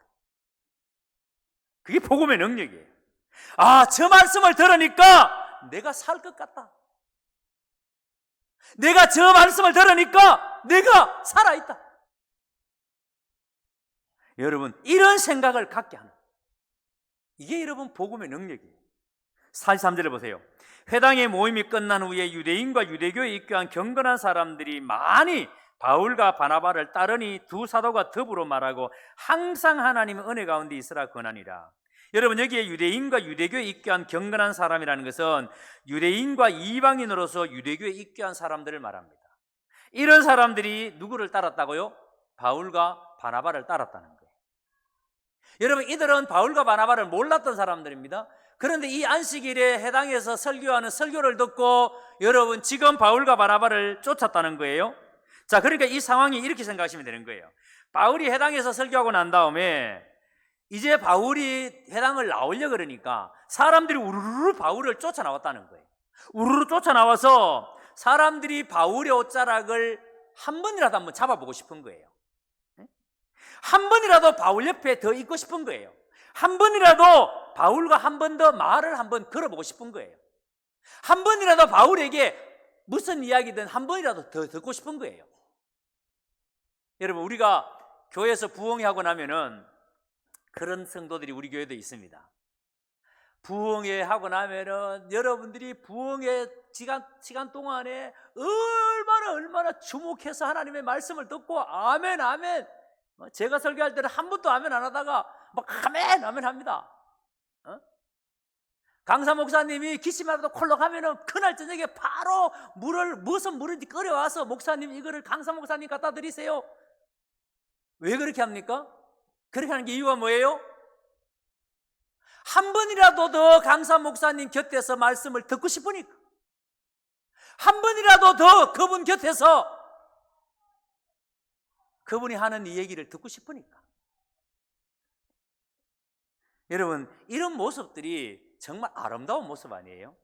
그게 복음의 능력이에요. 아, 저 말씀을 들으니까 내가 살 것 같다. 내가 저 말씀을 들으니까 내가 살아있다. 여러분, 이런 생각을 갖게 하는, 이게 여러분 복음의 능력이에요. 43절을 보세요. 회당의 모임이 끝난 후에 유대인과 유대교에 입교한 경건한 사람들이 많이 바울과 바나바를 따르니 두 사도가 더불어 말하고 항상 하나님의 은혜 가운데 있으라 권하니라. 여러분, 여기에 유대인과 유대교에 입교한 경건한 사람이라는 것은 유대인과 이방인으로서 유대교에 입교한 사람들을 말합니다. 이런 사람들이 누구를 따랐다고요? 바울과 바나바를 따랐다는 거예요. 여러분, 이들은 바울과 바나바를 몰랐던 사람들입니다. 그런데 이 안식일에 해당해서 설교하는 설교를 듣고 여러분 지금 바울과 바나바를 쫓았다는 거예요. 자, 그러니까 이 상황이 이렇게 생각하시면 되는 거예요. 바울이 해당에서 설교하고 난 다음에 이제 바울이 해당을 나오려 그러니까 사람들이 우르르 바울을 쫓아나왔다는 거예요. 우르르 쫓아나와서 사람들이 바울의 옷자락을 한 번이라도 한번 잡아보고 싶은 거예요. 한 번이라도 바울 옆에 더 있고 싶은 거예요. 한 번이라도 바울과 한 번 더 말을 한번 걸어보고 싶은 거예요. 한 번이라도 바울에게 무슨 이야기든 한 번이라도 더 듣고 싶은 거예요. 여러분, 우리가 교회에서 부흥회하고 나면은 그런 성도들이 우리 교회도 있습니다. 부흥회 하고 나면은 여러분들이 부흥회 시간 동안에 얼마나 주목해서 하나님의 말씀을 듣고 아멘 아멘, 제가 설교할 때는 한 번도 아멘 안 하다가 막 아멘 아멘 합니다. 강사 목사님이 기침하다 콜록 하면은 그날 저녁에 바로 무슨 물인지 끓여와서 목사님 이거를 강사 목사님 갖다 드리세요. 왜 그렇게 합니까? 그렇게 하는 게 이유가 뭐예요? 한 번이라도 더 강사 목사님 곁에서 말씀을 듣고 싶으니까, 한 번이라도 더 그분 곁에서 그분이 하는 이 얘기를 듣고 싶으니까. 여러분, 이런 모습들이 정말 아름다운 모습 아니에요?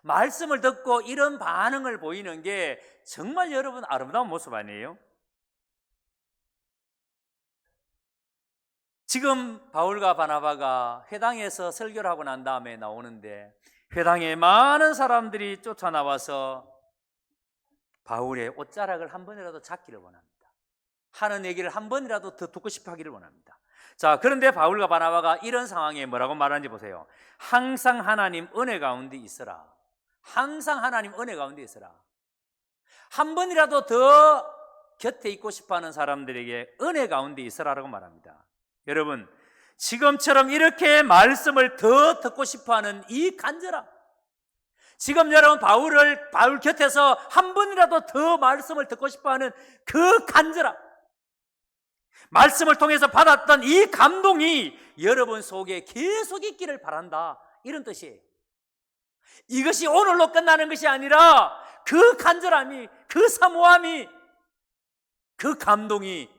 말씀을 듣고 이런 반응을 보이는 게 정말 여러분 아름다운 모습 아니에요? 지금 바울과 바나바가 회당에서 설교를 하고 난 다음에 나오는데 회당에 많은 사람들이 쫓아나와서 바울의 옷자락을 한 번이라도 잡기를 원합니다. 하는 얘기를 한 번이라도 더 듣고 싶어 하기를 원합니다. 자, 그런데 바울과 바나바가 이런 상황에 뭐라고 말하는지 보세요. 항상 하나님 은혜 가운데 있어라. 항상 하나님 은혜 가운데 있어라. 한 번이라도 더 곁에 있고 싶어하는 사람들에게 은혜 가운데 있어라라고 말합니다. 여러분, 지금처럼 이렇게 말씀을 더 듣고 싶어하는 이 간절함, 지금 여러분 바울 곁에서 한 번이라도 더 말씀을 듣고 싶어하는 그 간절함, 말씀을 통해서 받았던 이 감동이 여러분 속에 계속 있기를 바란다, 이런 뜻이에요. 이것이 오늘로 끝나는 것이 아니라 그 간절함이, 그 사모함이, 그 감동이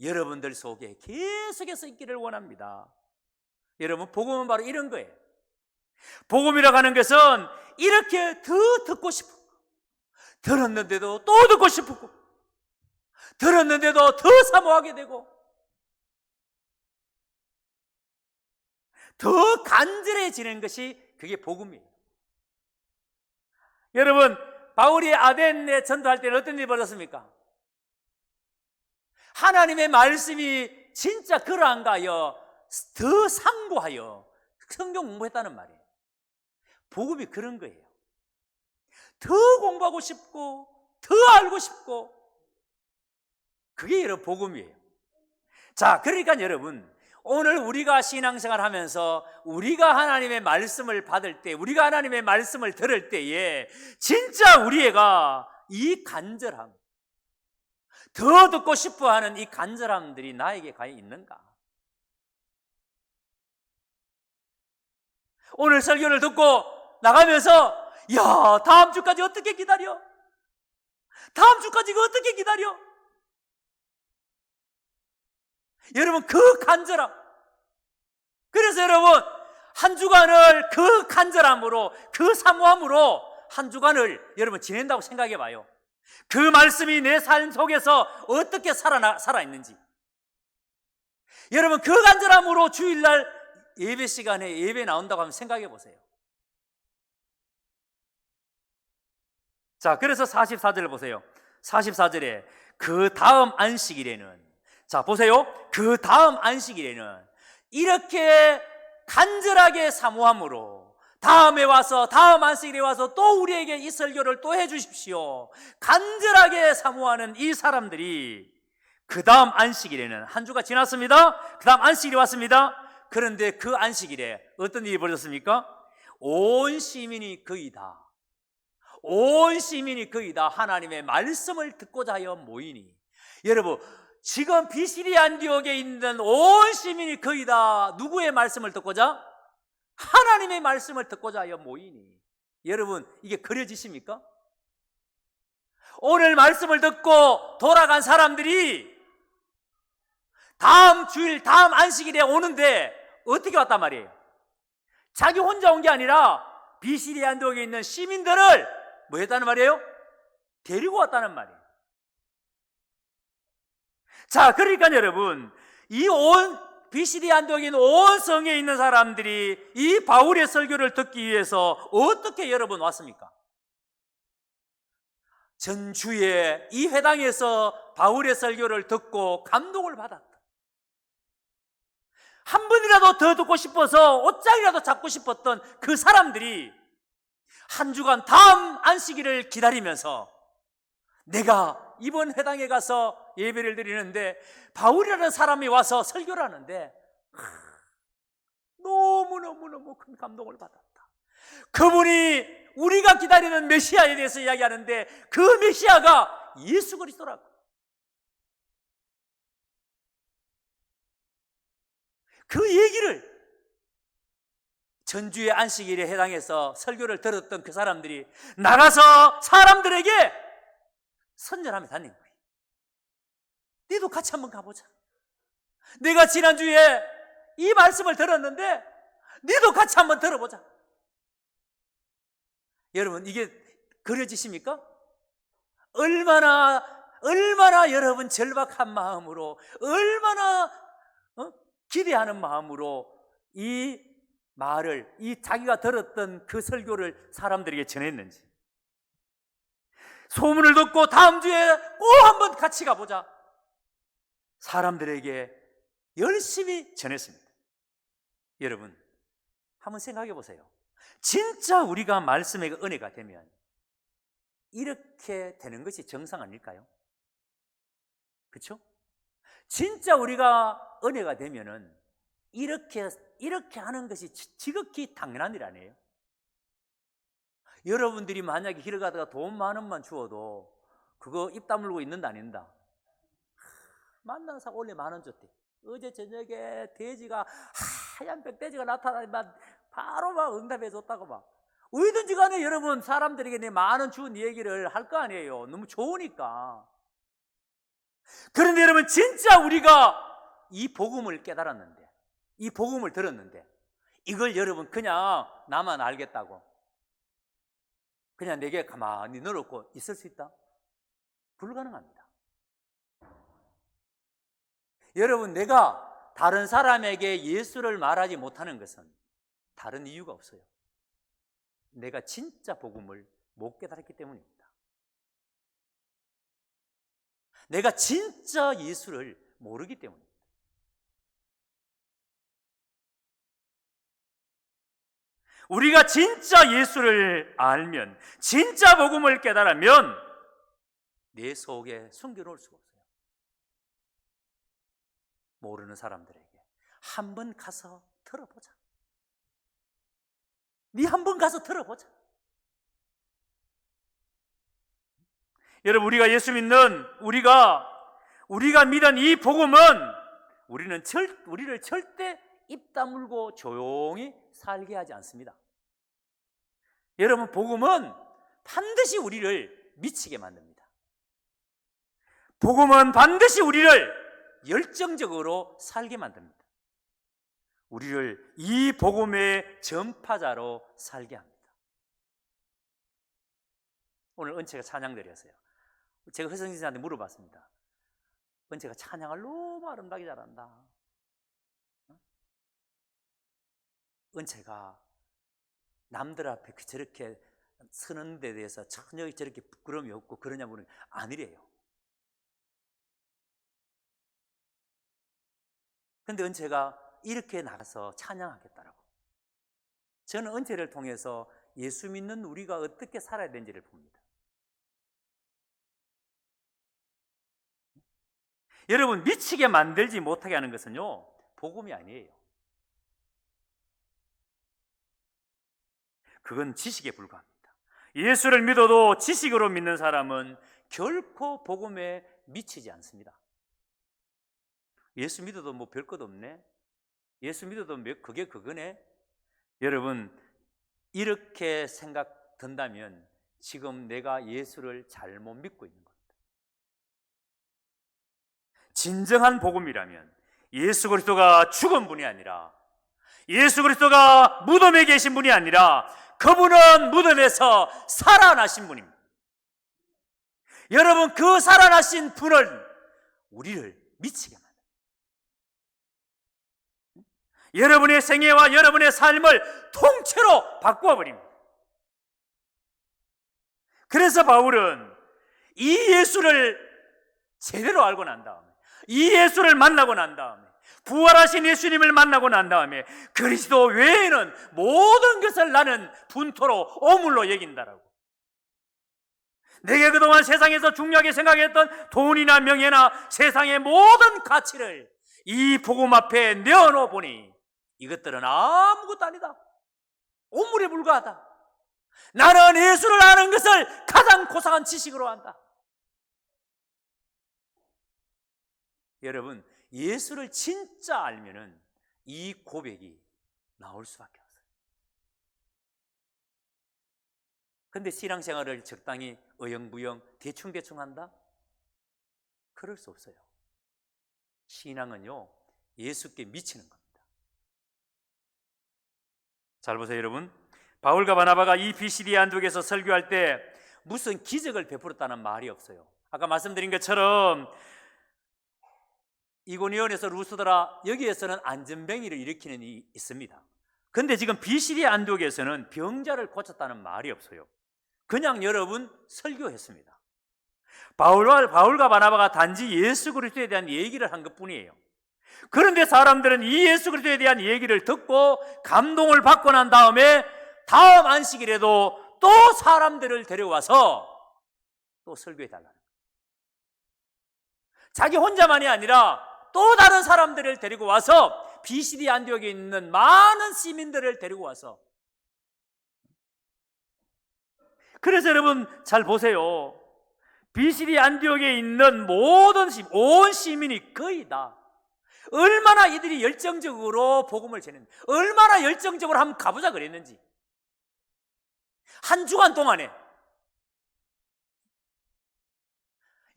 여러분들 속에 계속해서 있기를 원합니다. 여러분, 복음은 바로 이런 거예요. 복음이라고 하는 것은 이렇게 더 듣고 싶고, 들었는데도 또 듣고 싶고, 들었는데도 더 사모하게 되고, 더 간절해지는 것이 그게 복음이에요. 여러분, 바울이 아덴에 전도할 때는 어떤 일이 벌어졌습니까? 하나님의 말씀이 진짜 그러한가 하여 더 상고하여 성경 공부했다는 말이에요. 복음이 그런 거예요. 더 공부하고 싶고 더 알고 싶고, 그게 여러분 복음이에요. 자, 그러니까 여러분, 오늘 우리가 신앙생활 하면서 우리가 하나님의 말씀을 받을 때, 우리가 하나님의 말씀을 들을 때에 진짜 우리가 이 간절함, 더 듣고 싶어하는 이 간절함들이 나에게 과연 있는가? 오늘 설교를 듣고 나가면서 야, 다음 주까지 어떻게 기다려? 다음 주까지 이거 어떻게 기다려? 여러분, 그 간절함. 그래서 여러분, 한 주간을 그 간절함으로, 그 사모함으로 한 주간을 여러분 지낸다고 생각해 봐요. 그 말씀이 내 삶 속에서 어떻게 살아있는지. 여러분, 그 간절함으로 주일날 예배 시간에 예배 나온다고 하면 생각해 보세요. 자, 그래서 44절을 보세요. 44절에 그 다음 안식일에는, 자, 보세요. 그 다음 안식일에는 이렇게 간절하게 사모함으로 다음에 와서, 다음 안식일에 와서 또 우리에게 이 설교를 또 해주십시오. 간절하게 사모하는 이 사람들이 그 다음 안식일에는, 한 주가 지났습니다. 그 다음 안식일이 왔습니다. 그런데 그 안식일에 어떤 일이 벌어졌습니까? 온 시민이 거의 다 하나님의 말씀을 듣고자 하여 모이니. 여러분, 지금 비시리아 안디옥에 있는 온 시민이 거의 다 누구의 말씀을 듣고자? 하나님의 말씀을 듣고자 하여 모이니. 여러분, 이게 그려지십니까? 오늘 말씀을 듣고 돌아간 사람들이 다음 주일, 다음 안식일에 오는데 어떻게 왔단 말이에요? 자기 혼자 온 게 아니라 비시리아 안디옥에 있는 시민들을 뭐 했다는 말이에요? 데리고 왔다는 말이에요. 자, 그러니까 여러분, 이 온 비시리아 안디옥에 있는 온 성에 있는 사람들이 이 바울의 설교를 듣기 위해서 어떻게 여러분 왔습니까? 전주에 이 회당에서 바울의 설교를 듣고 감동을 받았다. 한 번이라도 더 듣고 싶어서 옷장이라도 잡고 싶었던 그 사람들이 한 주간 다음 안식일을 기다리면서 내가 이번 회당에 가서 예배를 드리는데 바울이라는 사람이 와서 설교를 하는데 너무너무너무 큰 감동을 받았다. 그분이 우리가 기다리는 메시아에 대해서 이야기하는데 그 메시아가 예수 그리스도라고. 그 얘기를 전주의 안식일에 해당해서 설교를 들었던 그 사람들이 나가서 사람들에게 선전하며 다닌 거예요. 너도 같이 한번 가보자. 내가 지난주에 이 말씀을 들었는데 너도 같이 한번 들어보자. 여러분, 이게 그려지십니까? 얼마나 여러분 절박한 마음으로, 얼마나 기대하는 마음으로 이 말을, 이 자기가 들었던 그 설교를 사람들에게 전했는지. 소문을 듣고 다음 주에 꼭 한번 같이 가보자. 사람들에게 열심히 전했습니다. 여러분, 한번 생각해 보세요. 진짜 우리가 말씀의 은혜가 되면 이렇게 되는 것이 정상 아닐까요? 그렇죠? 진짜 우리가 은혜가 되면은 이렇게 하는 것이 지극히 당연한 일 아니에요? 여러분들이 만약에 길 가다가 돈 10,000원만 주어도 그거 입 다물고 있는다 아닌다? 만난 사람 원래 10,000원 줬대. 어제 저녁에 돼지가, 하얀 벽돼지가 나타나면 바로 막 응답해 줬다고 막. 어디든지 간에 여러분, 사람들에게 내 10,000원 준 얘기를 할 거 아니에요. 너무 좋으니까. 그런데 여러분, 진짜 우리가 이 복음을 깨달았는데, 이 복음을 들었는데, 이걸 여러분 그냥 나만 알겠다고 그냥 내게 가만히 넣어놓고 있을 수 있다? 불가능합니다. 여러분, 내가 다른 사람에게 예수를 말하지 못하는 것은 다른 이유가 없어요. 내가 진짜 복음을 못 깨달았기 때문입니다. 내가 진짜 예수를 모르기 때문입니다. 우리가 진짜 예수를 알면, 진짜 복음을 깨달으면 내 속에 숨겨놓을 수가 없어요. 모르는 사람들에게 한번 가서 들어보자. 네 한번 가서 들어보자. 여러분, 우리가 예수 믿는 우리가 믿은 이 복음은 우리를 절대 입 다물고 조용히 살게 하지 않습니다. 여러분, 복음은 반드시 우리를 미치게 만듭니다. 복음은 반드시 우리를 열정적으로 살게 만듭니다. 우리를 이 복음의 전파자로 살게 합니다. 오늘 은채가 찬양드렸어요. 제가 허성진 씨한테 물어봤습니다. 은채가 찬양을 너무 아름답게 잘한다. 은채가 남들 앞에 저렇게 서는 데 대해서 전혀 저렇게 부끄러움이 없고 그러냐 보니 아니래요. 근데 은채가 이렇게 나가서 찬양하겠다라고. 저는 은채를 통해서 예수 믿는 우리가 어떻게 살아야 되는지를 봅니다. 여러분, 미치게 만들지 못하게 하는 것은요, 복음이 아니에요. 그건 지식에 불과합니다. 예수를 믿어도 지식으로 믿는 사람은 결코 복음에 미치지 않습니다. 예수 믿어도 뭐 별 것 없네? 예수 믿어도 그게 그거네? 여러분, 이렇게 생각 든다면 지금 내가 예수를 잘못 믿고 있는 겁니다. 진정한 복음이라면 예수 그리스도가 죽은 분이 아니라, 예수 그리스도가 무덤에 계신 분이 아니라 그분은 무덤에서 살아나신 분입니다. 여러분, 그 살아나신 분은 우리를 미치게 만듭니다. 여러분의 생애와 여러분의 삶을 통째로 바꾸어 버립니다. 그래서 바울은 이 예수를 제대로 알고 난 다음에, 이 예수를 만나고 난 다음에, 부활하신 예수님을 만나고 난 다음에 그리스도 외에는 모든 것을 나는 분토로 오물로 여긴다라고. 내게 그동안 세상에서 중요하게 생각했던 돈이나 명예나 세상의 모든 가치를 이 복음 앞에 내어놓아 보니 이것들은 아무것도 아니다. 오물에 불과하다. 나는 예수를 아는 것을 가장 고상한 지식으로 한다. 여러분, 예수를 진짜 알면은 이 고백이 나올 수밖에 없어요. 근데 신앙생활을 적당히 어영부영 대충대충 한다? 그럴 수 없어요. 신앙은요, 예수께 미치는 겁니다. 잘 보세요, 여러분. 바울과 바나바가 이 비시디 안디옥에서 설교할 때 무슨 기적을 베풀었다는 말이 없어요. 아까 말씀드린 것처럼 이고니온에서 루스드라 여기에서는 안전병이를 일으키는 일이 있습니다. 근데 지금 비시디 안디옥에서는 병자를 고쳤다는 말이 없어요. 그냥 여러분 설교했습니다. 바울과 바나바가 단지 예수 그리스도에 대한 얘기를 한 것뿐이에요. 그런데 사람들은 이 예수 그리스도에 대한 얘기를 듣고 감동을 받고 난 다음에 다음 안식일에도 또 사람들을 데려와서 또 설교해 달라는 거예요. 자기 혼자만이 아니라 또 다른 사람들을 데리고 와서 비시디 안디옥에 있는 많은 시민들을 데리고 와서, 그래서 여러분 잘 보세요. 비시디 안디옥에 있는 모든 온 시민이 거의 다 얼마나 이들이 열정적으로 복음을 전했는지, 얼마나 열정적으로 한번 가보자 그랬는지, 한 주간 동안에.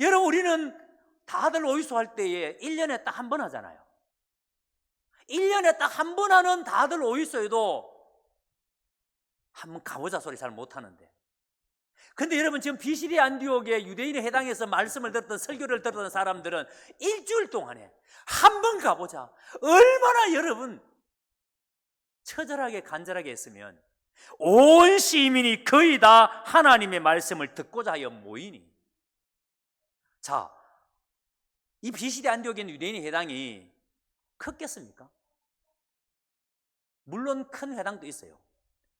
여러분 우리는 다들 오이소 할 때에 1년에 딱 한 번 하잖아요. 1년에 딱 한 번 하는 다들 오이소에도 한번 가보자 소리 잘 못하는데, 근데 여러분 지금 비시디 안디옥의 유대인에 해당해서 말씀을 듣던 설교를 듣던 사람들은 일주일 동안에 한 번 가보자, 얼마나 여러분 처절하게 간절하게 했으면 온 시민이 거의 다 하나님의 말씀을 듣고자 하여 모이니. 자, 이 비시디 안디옥에 있는 유대인의 회당이 컸겠습니까? 물론 큰 회당도 있어요.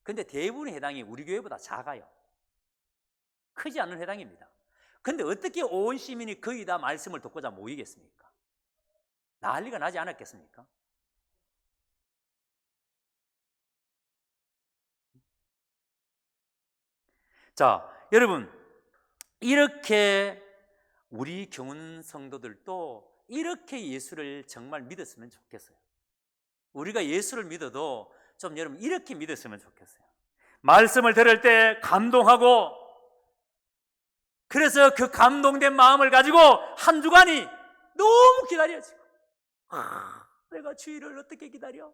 근데 대부분의 회당이 우리 교회보다 작아요. 크지 않은 회당입니다. 근데 어떻게 온 시민이 거의 다 말씀을 듣고자 모이겠습니까? 난리가 나지 않았겠습니까? 자, 여러분 이렇게 우리 교훈 성도들도 이렇게 예수를 정말 믿었으면 좋겠어요. 우리가 예수를 믿어도 좀 여러분 이렇게 믿었으면 좋겠어요. 말씀을 들을 때 감동하고, 그래서 그 감동된 마음을 가지고 한 주간이 너무 기다려지고, 내가 주일을 어떻게 기다려?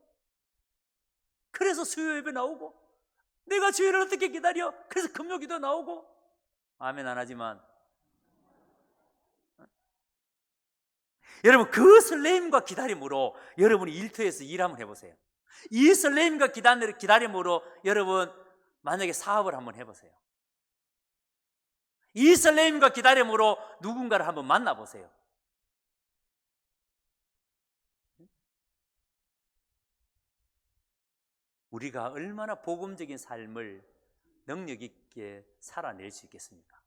그래서 수요 예배 나오고, 내가 주일을 어떻게 기다려? 그래서 금요기도 나오고. 아멘 안 하지만 여러분 그 설레임과 기다림으로 여러분이 일터에서 일 한번 해보세요. 이 설레임과 기다림으로 여러분 만약에 사업을 한번 해보세요. 이 설레임과 기다림으로 누군가를 한번 만나보세요. 우리가 얼마나 복음적인 삶을 능력 있게 살아낼 수 있겠습니까?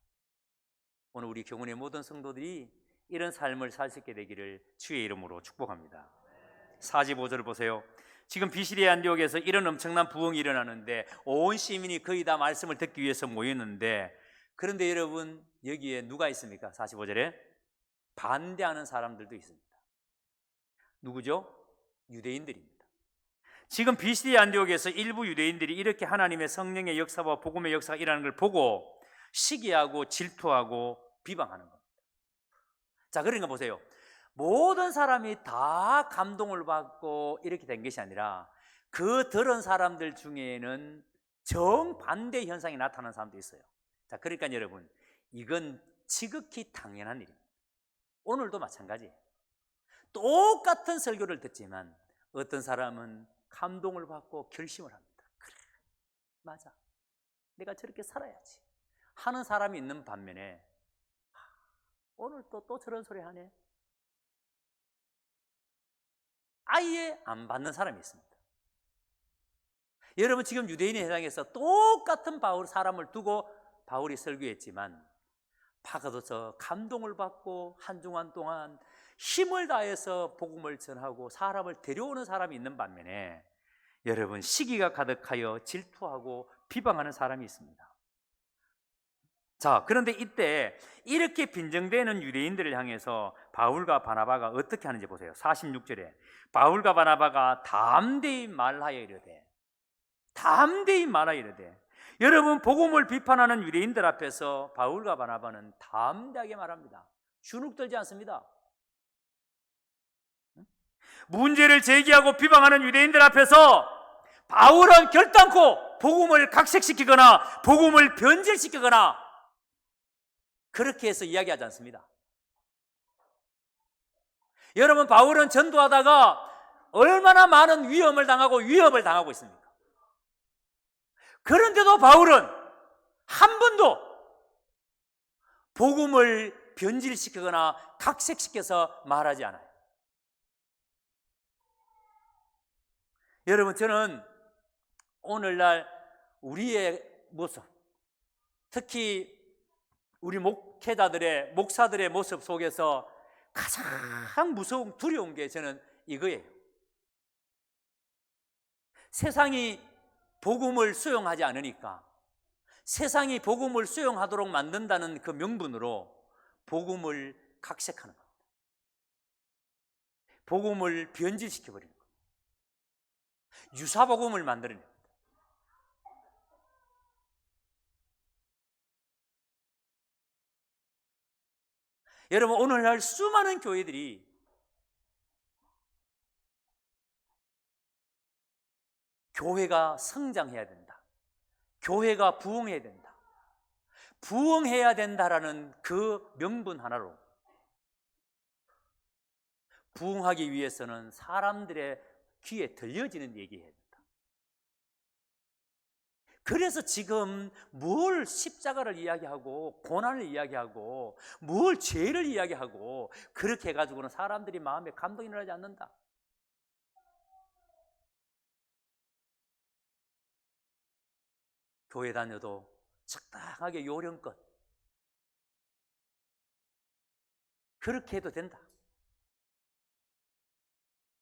오늘 우리 교훈의 모든 성도들이 이런 삶을 살 수 있게 되기를 주의 이름으로 축복합니다. 45절을 보세요. 지금 비시디 안디옥에서 이런 엄청난 부흥이 일어나는데 온 시민이 거의 다 말씀을 듣기 위해서 모였는데, 그런데 여러분 여기에 누가 있습니까? 45절에 반대하는 사람들도 있습니다. 누구죠? 유대인들입니다. 지금 비시디 안디옥에서 일부 유대인들이 이렇게 하나님의 성령의 역사와 복음의 역사가 일어나는 걸 보고 시기하고 질투하고 비방하는 겁니다. 자, 그러니까 보세요. 모든 사람이 다 감동을 받고 이렇게 된 것이 아니라 그 들은 사람들 중에는 정반대 현상이 나타나는 사람도 있어요. 자, 그러니까 여러분 이건 지극히 당연한 일입니다. 오늘도 마찬가지예요. 똑같은 설교를 듣지만 어떤 사람은 감동을 받고 결심을 합니다. 그래, 맞아, 내가 저렇게 살아야지 하는 사람이 있는 반면에 오늘 또 저런 소리 하네, 아예 안 받는 사람이 있습니다. 여러분 지금 유대인에 해당해서 똑같은 사람을 두고 바울이 설교했지만 파가도서 감동을 받고 한 주간 동안 힘을 다해서 복음을 전하고 사람을 데려오는 사람이 있는 반면에 여러분 시기가 가득하여 질투하고 비방하는 사람이 있습니다. 자, 그런데 이때 이렇게 빈정대는 유대인들을 향해서 바울과 바나바가 어떻게 하는지 보세요. 46절에 바울과 바나바가 담대히 말하여 이르되, 담대히 말하여 이르되, 여러분 복음을 비판하는 유대인들 앞에서 바울과 바나바는 담대하게 말합니다. 주눅들지 않습니다. 문제를 제기하고 비방하는 유대인들 앞에서 바울은 결단코 복음을 각색시키거나 복음을 변질시키거나 그렇게 해서 이야기하지 않습니다. 여러분, 바울은 전도하다가 얼마나 많은 위험을 당하고 위협을 당하고 있습니까? 그런데도 바울은 한 번도 복음을 변질시키거나 각색시켜서 말하지 않아요. 여러분, 저는 오늘날 우리의 모습, 특히 우리 목사들의 모습 속에서 가장 무서운, 두려운 게 저는 이거예요. 세상이 복음을 수용하지 않으니까 세상이 복음을 수용하도록 만든다는 그 명분으로 복음을 각색하는 겁니다. 복음을 변질시켜버리는 겁니다. 유사복음을 만드는 겁니다. 여러분, 오늘날 수많은 교회들이 교회가 성장해야 된다, 교회가 부흥해야 된다, 부흥해야 된다라는 그 명분 하나로 부흥하기 위해서는 사람들의 귀에 들려지는 얘기해야 된다. 그래서 지금 뭘 십자가를 이야기하고 고난을 이야기하고 뭘 죄를 이야기하고 그렇게 해가지고는 사람들이 마음에 감동이 일어나지 않는다. 교회 다녀도 적당하게 요령껏 그렇게 해도 된다.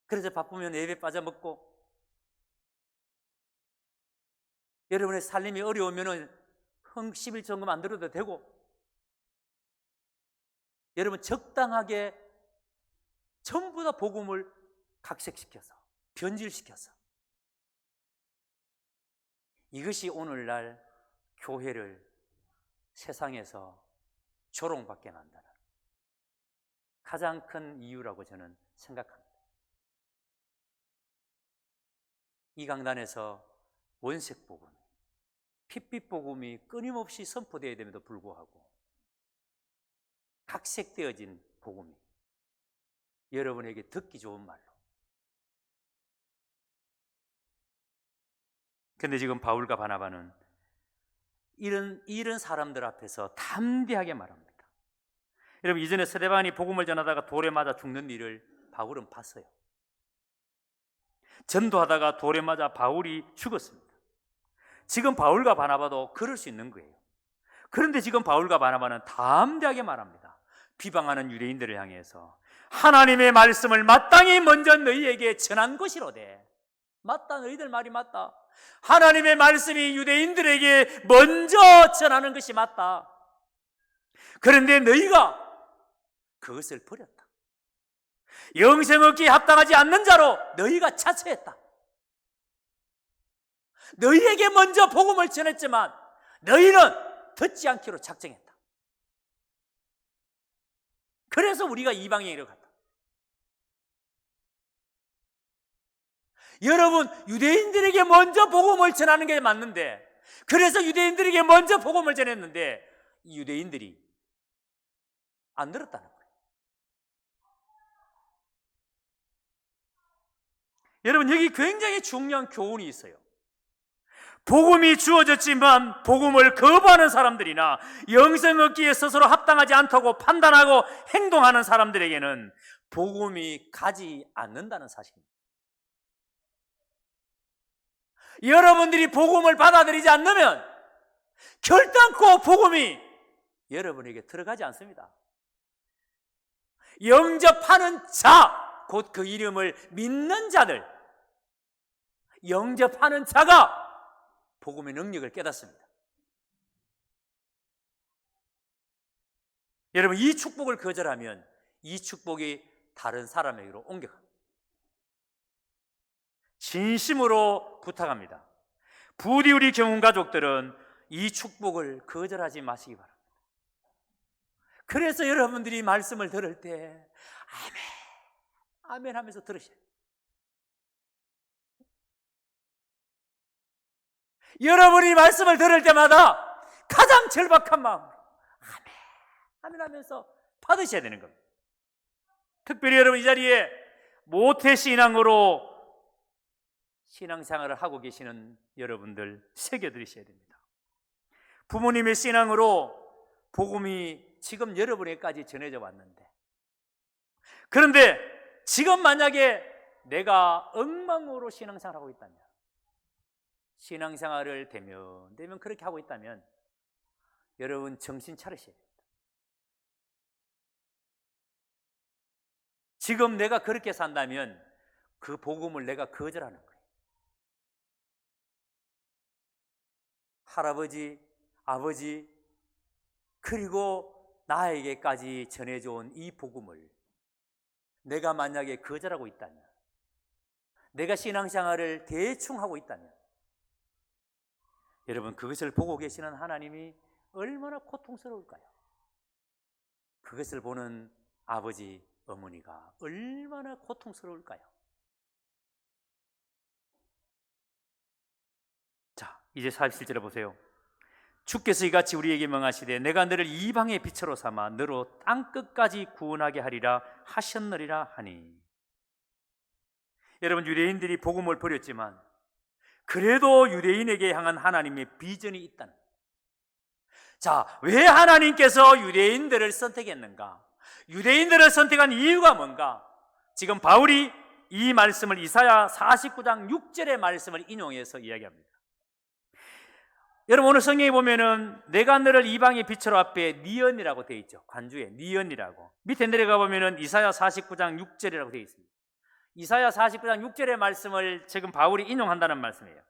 그래서 바쁘면 예배 빠져먹고, 여러분의 살림이 어려우면 11조금 안 들어도 되고, 여러분 적당하게 전부 다 복음을 각색시켜서 변질시켜서, 이것이 오늘날 교회를 세상에서 조롱받게 만드는 가장 큰 이유라고 저는 생각합니다. 이 강단에서 원색 복음, 핏빛 복음이 끊임없이 선포되어야 됨에도 불구하고 각색되어진 복음이 여러분에게 듣기 좋은 말로. 그런데 지금 바울과 바나바는 이런 사람들 앞에서 담대하게 말합니다. 여러분, 이전에 스데반이 복음을 전하다가 돌에 맞아 죽는 일을 바울은 봤어요. 전도하다가 돌에 맞아 바울이 죽었습니다. 지금 바울과 바나바도 그럴 수 있는 거예요. 그런데 지금 바울과 바나바는 담대하게 말합니다. 비방하는 유대인들을 향해서 하나님의 말씀을 마땅히 먼저 너희에게 전한 것이로되. 맞다, 너희들 말이 맞다. 하나님의 말씀이 유대인들에게 먼저 전하는 것이 맞다. 그런데 너희가 그것을 버렸다. 영생 얻기에 합당하지 않는 자로 너희가 자처했다. 너희에게 먼저 복음을 전했지만 너희는 듣지 않기로 작정했다. 그래서 우리가 이방인으로 갔다. 여러분, 유대인들에게 먼저 복음을 전하는 게 맞는데, 그래서 유대인들에게 먼저 복음을 전했는데 이 유대인들이 안 들었다는 거예요. 여러분, 여기 굉장히 중요한 교훈이 있어요. 복음이 주어졌지만 복음을 거부하는 사람들이나 영생 얻기에 스스로 합당하지 않다고 판단하고 행동하는 사람들에게는 복음이 가지 않는다는 사실입니다. 여러분들이 복음을 받아들이지 않으면 결단코 복음이 여러분에게 들어가지 않습니다. 영접하는 자, 곧 그 이름을 믿는 자들, 영접하는 자가 복음의 능력을 깨닫습니다. 여러분, 이 축복을 거절하면 이 축복이 다른 사람에게로 옮겨갑니다. 진심으로 부탁합니다. 부디 우리 경운 가족들은 이 축복을 거절하지 마시기 바랍니다. 그래서 여러분들이 말씀을 들을 때 아멘, 아멘 하면서 들으셔야 돼요. 여러분이 말씀을 들을 때마다 가장 절박한 마음으로 아멘, 아멘 하면서 받으셔야 되는 겁니다. 특별히 여러분 이 자리에 모태신앙으로 신앙생활을 하고 계시는 여러분들 새겨드리셔야 됩니다. 부모님의 신앙으로 복음이 지금 여러분에게까지 전해져 왔는데, 그런데 지금 만약에 내가 엉망으로 신앙생활을 하고 있다면, 신앙생활을 되면 그렇게 하고 있다면 여러분 정신 차리셔야 됩니다. 지금 내가 그렇게 산다면 그 복음을 내가 거절하는 거예요. 할아버지, 아버지, 그리고 나에게까지 전해져온 이 복음을 내가 만약에 거절하고 있다면, 내가 신앙생활을 대충 하고 있다면, 여러분 그것을 보고 계시는 하나님이 얼마나 고통스러울까요? 그것을 보는 아버지, 어머니가 얼마나 고통스러울까요? 자, 이제 47절을 보세요. 주께서 이같이 우리에게 명하시되 내가 너를 이방의 빛으로 삼아 너로 땅끝까지 구원하게 하리라 하셨느니라 하니. 여러분 유대인들이 복음을 버렸지만 그래도 유대인에게 향한 하나님의 비전이 있다는. 자, 왜 하나님께서 유대인들을 선택했는가? 유대인들을 선택한 이유가 뭔가? 지금 바울이 이 말씀을 이사야 49장 6절의 말씀을 인용해서 이야기합니다. 여러분 오늘 성경에 보면은 내가 너를 이방의 빛으로 앞에 니언이라고 되어 있죠. 관주에 니언이라고. 밑에 내려가 보면은 이사야 49장 6절이라고 되어 있습니다. 이사야 49장 6절의 말씀을 지금 바울이 인용한다는 말씀이에요.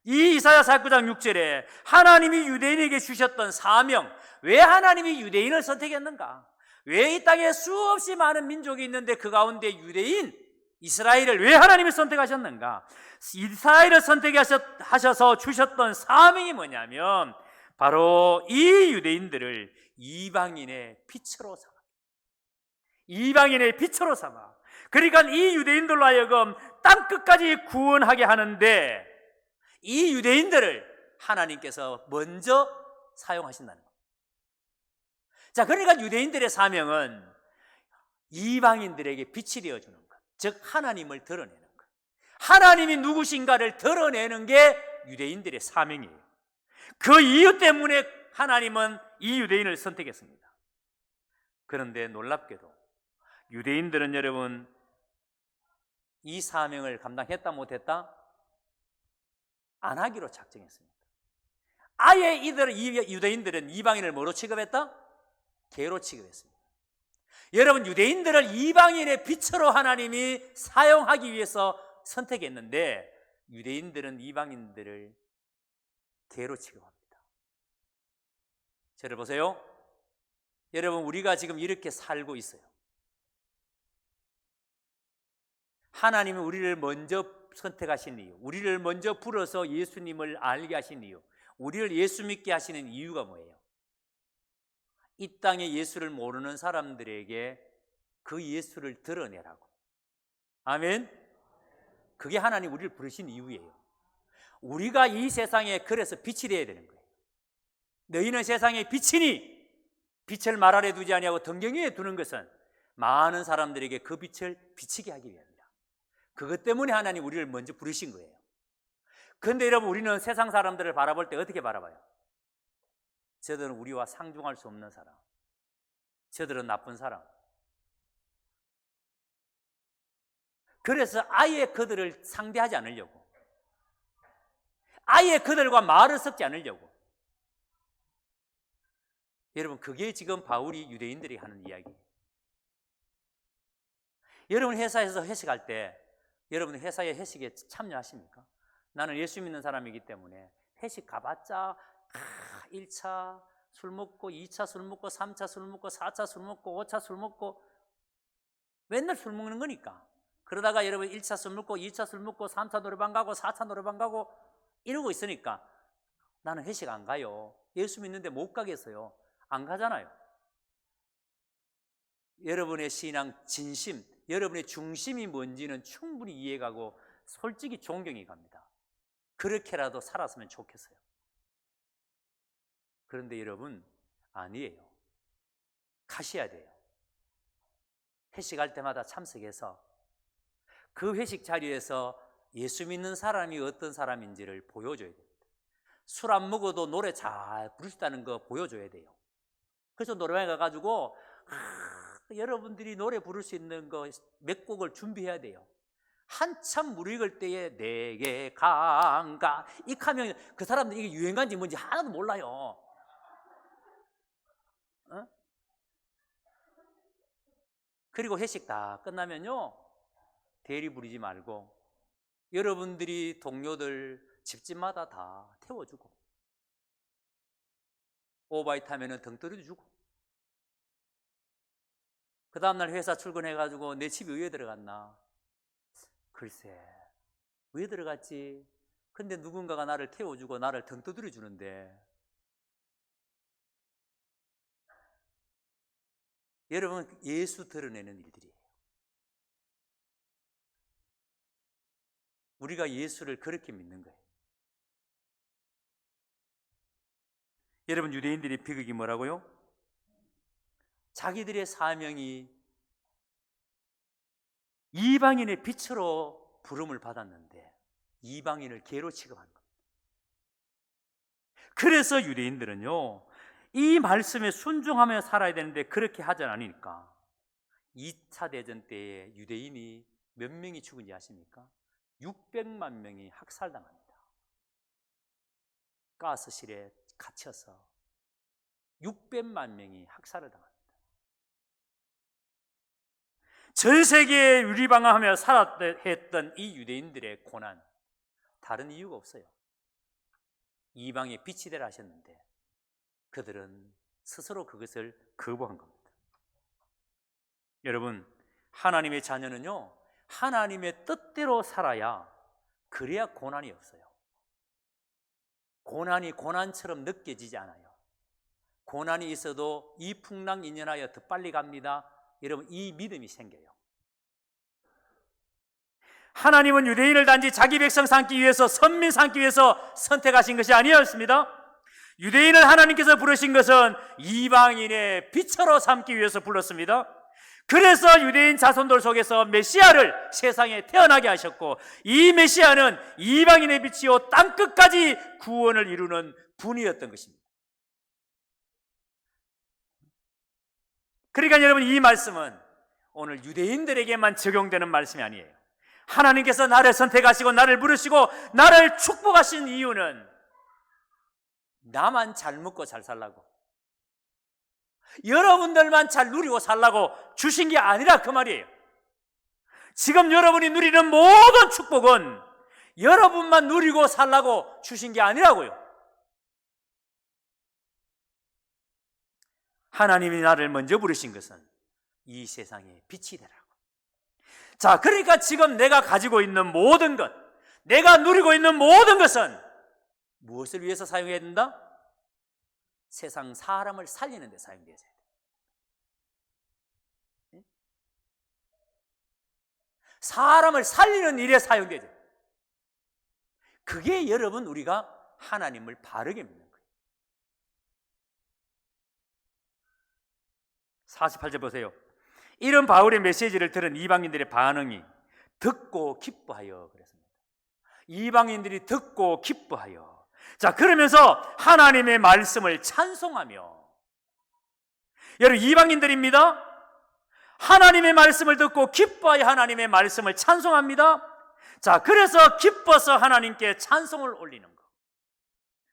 이 이사야 49장 6절에 하나님이 유대인에게 주셨던 사명, 왜 하나님이 유대인을 선택했는가? 왜 이 땅에 수없이 많은 민족이 있는데 그 가운데 유대인, 이스라엘을 왜 하나님이 선택하셨는가? 이스라엘을 선택하셔서 주셨던 사명이 뭐냐면 바로 이 유대인들을 이방인의 빛으로 삼아. 이방인의 빛으로 삼아. 그러니까 이 유대인들로 하여금 땅끝까지 구원하게 하는데 이 유대인들을 하나님께서 먼저 사용하신다는 겁니다. 자, 그러니까 유대인들의 사명은 이방인들에게 빛이 되어주는 것, 즉 하나님을 드러내는 것. 하나님이 누구신가를 드러내는 게 유대인들의 사명이에요. 그 이유 때문에 하나님은 이 유대인을 선택했습니다. 그런데 놀랍게도 유대인들은 여러분 이 사명을 감당했다 못했다? 안 하기로 작정했습니다. 아예 유대인들은 이방인을 뭐로 취급했다? 개로 취급했습니다. 여러분 유대인들을 이방인의 빛으로 하나님이 사용하기 위해서 선택했는데 유대인들은 이방인들을 개로 취급합니다. 저를 보세요. 여러분 우리가 지금 이렇게 살고 있어요. 하나님이 우리를 먼저 선택하신 이유, 우리를 먼저 불어서 예수님을 알게 하신 이유, 우리를 예수 믿게 하시는 이유가 뭐예요? 이 땅에 예수를 모르는 사람들에게 그 예수를 드러내라고. 아멘. 그게 하나님 우리를 부르신 이유예요. 우리가 이 세상에 그래서 빛이 되어야 되는 거예요. 너희는 세상의 빛이니 빛을 말 아래 두지 아니하고 등경 위에 두는 것은 많은 사람들에게 그 빛을 비치게 하기 위함이다. 그것 때문에 하나님 우리를 먼저 부르신 거예요. 그런데 여러분 우리는 세상 사람들을 바라볼 때 어떻게 바라봐요? 저들은 우리와 상종할 수 없는 사람, 저들은 나쁜 사람. 그래서 아예 그들을 상대하지 않으려고, 아예 그들과 말을 섞지 않으려고. 여러분 그게 지금 바울이 유대인들이 하는 이야기예요. 여러분 회사에서 회식할 때 여러분 회사의 회식에 참여하십니까? 나는 예수 믿는 사람이기 때문에 회식 가봤자 1차 술 먹고 2차 술 먹고 3차 술 먹고 4차 술 먹고 5차 술 먹고 맨날 술 먹는 거니까. 그러다가 여러분 1차 술 먹고 2차 술 먹고 3차 노래방 가고 4차 노래방 가고 이러고 있으니까 나는 회식 안 가요. 예수 믿는데 못 가겠어요. 안 가잖아요. 여러분의 신앙 진심, 여러분의 중심이 뭔지는 충분히 이해가고 솔직히 존경이 갑니다. 그렇게라도 살았으면 좋겠어요. 그런데 여러분, 아니에요. 가셔야 돼요. 회식할 때마다 참석해서 그 회식 자리에서 예수 믿는 사람이 어떤 사람인지를 보여줘야 됩니다. 술 안 먹어도 노래 잘 부를 수 있다는 거 보여줘야 돼요. 그래서 노래방에 가가지고 여러분들이 노래 부를 수 있는 거 몇 곡을 준비해야 돼요. 한참 무르익을 때에 내게 강가 이 하면 그 사람들 이게 유행가인지 뭔지 하나도 몰라요. 어? 그리고 회식 다 끝나면요, 대리 부리지 말고 여러분들이 동료들 집집마다 다 태워주고, 오바이트 하면은 등 떨어주고, 그 다음날 회사 출근해가지고 내 집이 왜 들어갔나? 글쎄, 왜 들어갔지? 근데 누군가가 나를 태워주고 나를 등 두드려 주는데, 여러분, 예수 드러내는 일들이에요. 우리가 예수를 그렇게 믿는 거예요. 여러분, 유대인들의 비극이 뭐라고요? 자기들의 사명이 이방인의 빛으로 부름을 받았는데 이방인을 개로 취급한 겁니다. 그래서 유대인들은요, 이 말씀에 순종하며 살아야 되는데 그렇게 하지 않으니까 2차 대전 때에 유대인이 몇 명이 죽은지 아십니까? 600만 명이 학살당합니다. 가스실에 갇혀서 600만 명이 학살을 당합니다. 전 세계에 유리방황하며 살았던 이 유대인들의 고난, 다른 이유가 없어요. 이방의 빛이 되라 하셨는데 그들은 스스로 그것을 거부한 겁니다. 여러분, 하나님의 자녀는요, 하나님의 뜻대로 살아야, 그래야 고난이 없어요. 고난이 고난처럼 느껴지지 않아요. 고난이 있어도 이풍랑인연하여 더 빨리 갑니다. 여러분, 이 믿음이 생겨요. 하나님은 유대인을 단지 자기 백성 삼기 위해서, 선민 삼기 위해서 선택하신 것이 아니었습니다. 유대인을 하나님께서 부르신 것은 이방인의 빛으로 삼기 위해서 불렀습니다. 그래서 유대인 자손들 속에서 메시아를 세상에 태어나게 하셨고, 이 메시아는 이방인의 빛이요 땅끝까지 구원을 이루는 분이었던 것입니다. 그러니까 여러분, 이 말씀은 오늘 유대인들에게만 적용되는 말씀이 아니에요. 하나님께서 나를 선택하시고 나를 부르시고 나를 축복하신 이유는 나만 잘 먹고 잘 살라고, 여러분들만 잘 누리고 살라고 주신 게 아니라 그 말이에요. 지금 여러분이 누리는 모든 축복은 여러분만 누리고 살라고 주신 게 아니라고요. 하나님이 나를 먼저 부르신 것은 이 세상의 빛이 되라고. 자, 그러니까 지금 내가 가지고 있는 모든 것, 내가 누리고 있는 모든 것은 무엇을 위해서 사용해야 된다? 세상 사람을 살리는 데 사용돼야 돼요. 사람을 살리는 일에 사용돼야 돼요. 그게 여러분, 우리가 하나님을 바르게 믿는 거예요. 48절 보세요. 이런 바울의 메시지를 들은 이방인들의 반응이 듣고 기뻐하여 그랬습니다. 이방인들이 듣고 기뻐하여. 자, 그러면서 하나님의 말씀을 찬송하며. 여러분, 이방인들입니다. 하나님의 말씀을 듣고 기뻐하여 하나님의 말씀을 찬송합니다. 자, 그래서 기뻐서 하나님께 찬송을 올리는 거.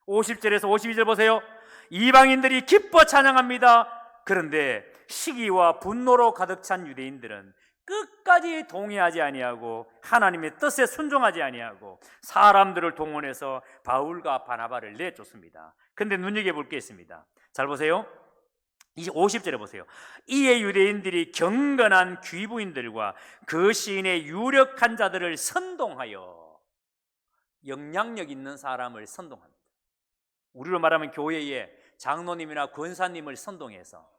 50절에서 52절 보세요. 이방인들이 기뻐 찬양합니다. 그런데 시기와 분노로 가득 찬 유대인들은 끝까지 동의하지 아니하고 하나님의 뜻에 순종하지 아니하고 사람들을 동원해서 바울과 바나바를 내쫓습니다. 근데 눈여겨볼 게 있습니다. 잘 보세요. 이제 50절에 보세요. 이에 유대인들이 경건한 귀부인들과 그 시인의 유력한 자들을 선동하여, 영향력 있는 사람을 선동합니다. 우리로 말하면 교회에 장로님이나 권사님을 선동해서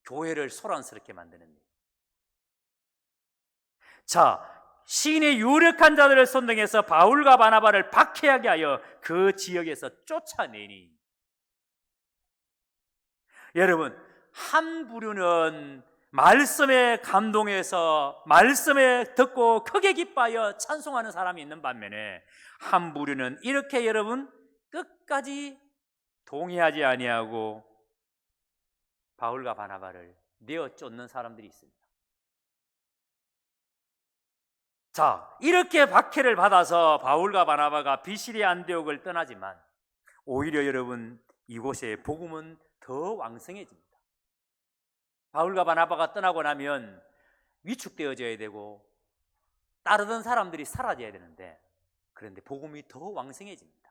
교회를 소란스럽게 만드는 일. 자, 시인의 유력한 자들을 선동해서 바울과 바나바를 박해하게 하여 그 지역에서 쫓아내니, 여러분, 한 부류는 말씀에 감동해서 말씀에 듣고 크게 기뻐하여 찬송하는 사람이 있는 반면에, 한 부류는 이렇게 여러분 끝까지 동의하지 아니하고 바울과 바나바를 내어 쫓는 사람들이 있습니다. 자, 이렇게 박해를 받아서 바울과 바나바가 비시리아 안디옥을 떠나지만 오히려 여러분 이곳에 복음은 더 왕성해집니다. 바울과 바나바가 떠나고 나면 위축되어져야 되고 따르던 사람들이 사라져야 되는데, 그런데 복음이 더 왕성해집니다.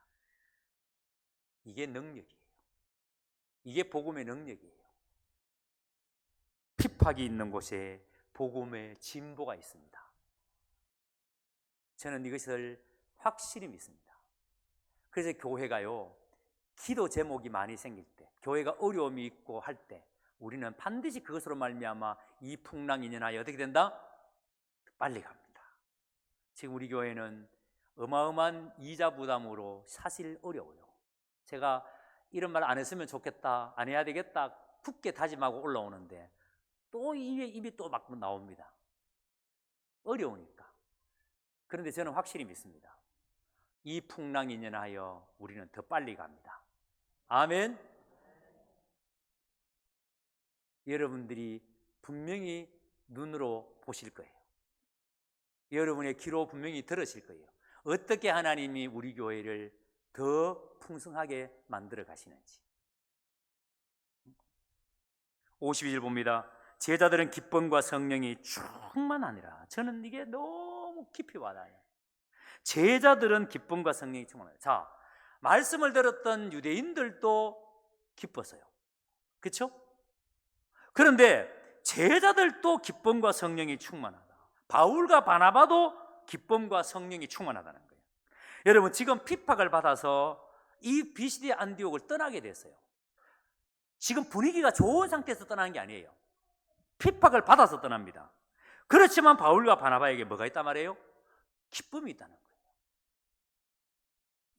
이게 능력이에요. 이게 복음의 능력이에요. 핍박이 있는 곳에 복음의 진보가 있습니다. 저는 이것을 확실히 믿습니다. 그래서 교회가요, 기도 제목이 많이 생길 때, 교회가 어려움이 있고 할 때 우리는 반드시 그것으로 말미암아 이 풍랑이 인연하여 어떻게 된다? 빨리 갑니다. 지금 우리 교회는 어마어마한 이자 부담으로 사실 어려워요. 제가 이런 말 안 했으면 좋겠다, 안 해야 되겠다 굳게 다짐하고 올라오는데 또 입이 또 막 나옵니다. 어려우니까. 그런데 저는 확실히 믿습니다. 이 풍랑이 인연하여 우리는 더 빨리 갑니다. 아멘. 여러분들이 분명히 눈으로 보실 거예요. 여러분의 귀로 분명히 들으실 거예요. 어떻게 하나님이 우리 교회를 더 풍성하게 만들어 가시는지. 52절 봅니다. 제자들은 기쁨과 성령이 충만하니라. 저는 이게 너무 깊이 와닿아요. 제자들은 기쁨과 성령이 충만하니라. 자, 말씀을 들었던 유대인들도 기뻤어요. 그렇죠? 그런데 제자들도 기쁨과 성령이 충만하다. 바울과 바나바도 기쁨과 성령이 충만하다는 거예요. 여러분, 지금 핍박을 받아서 이 비시디아 안디옥을 떠나게 됐어요. 지금 분위기가 좋은 상태에서 떠나는 게 아니에요. 핍박을 받아서 떠납니다. 그렇지만 바울과 바나바에게 뭐가 있단 말이에요? 기쁨이 있다는 거예요.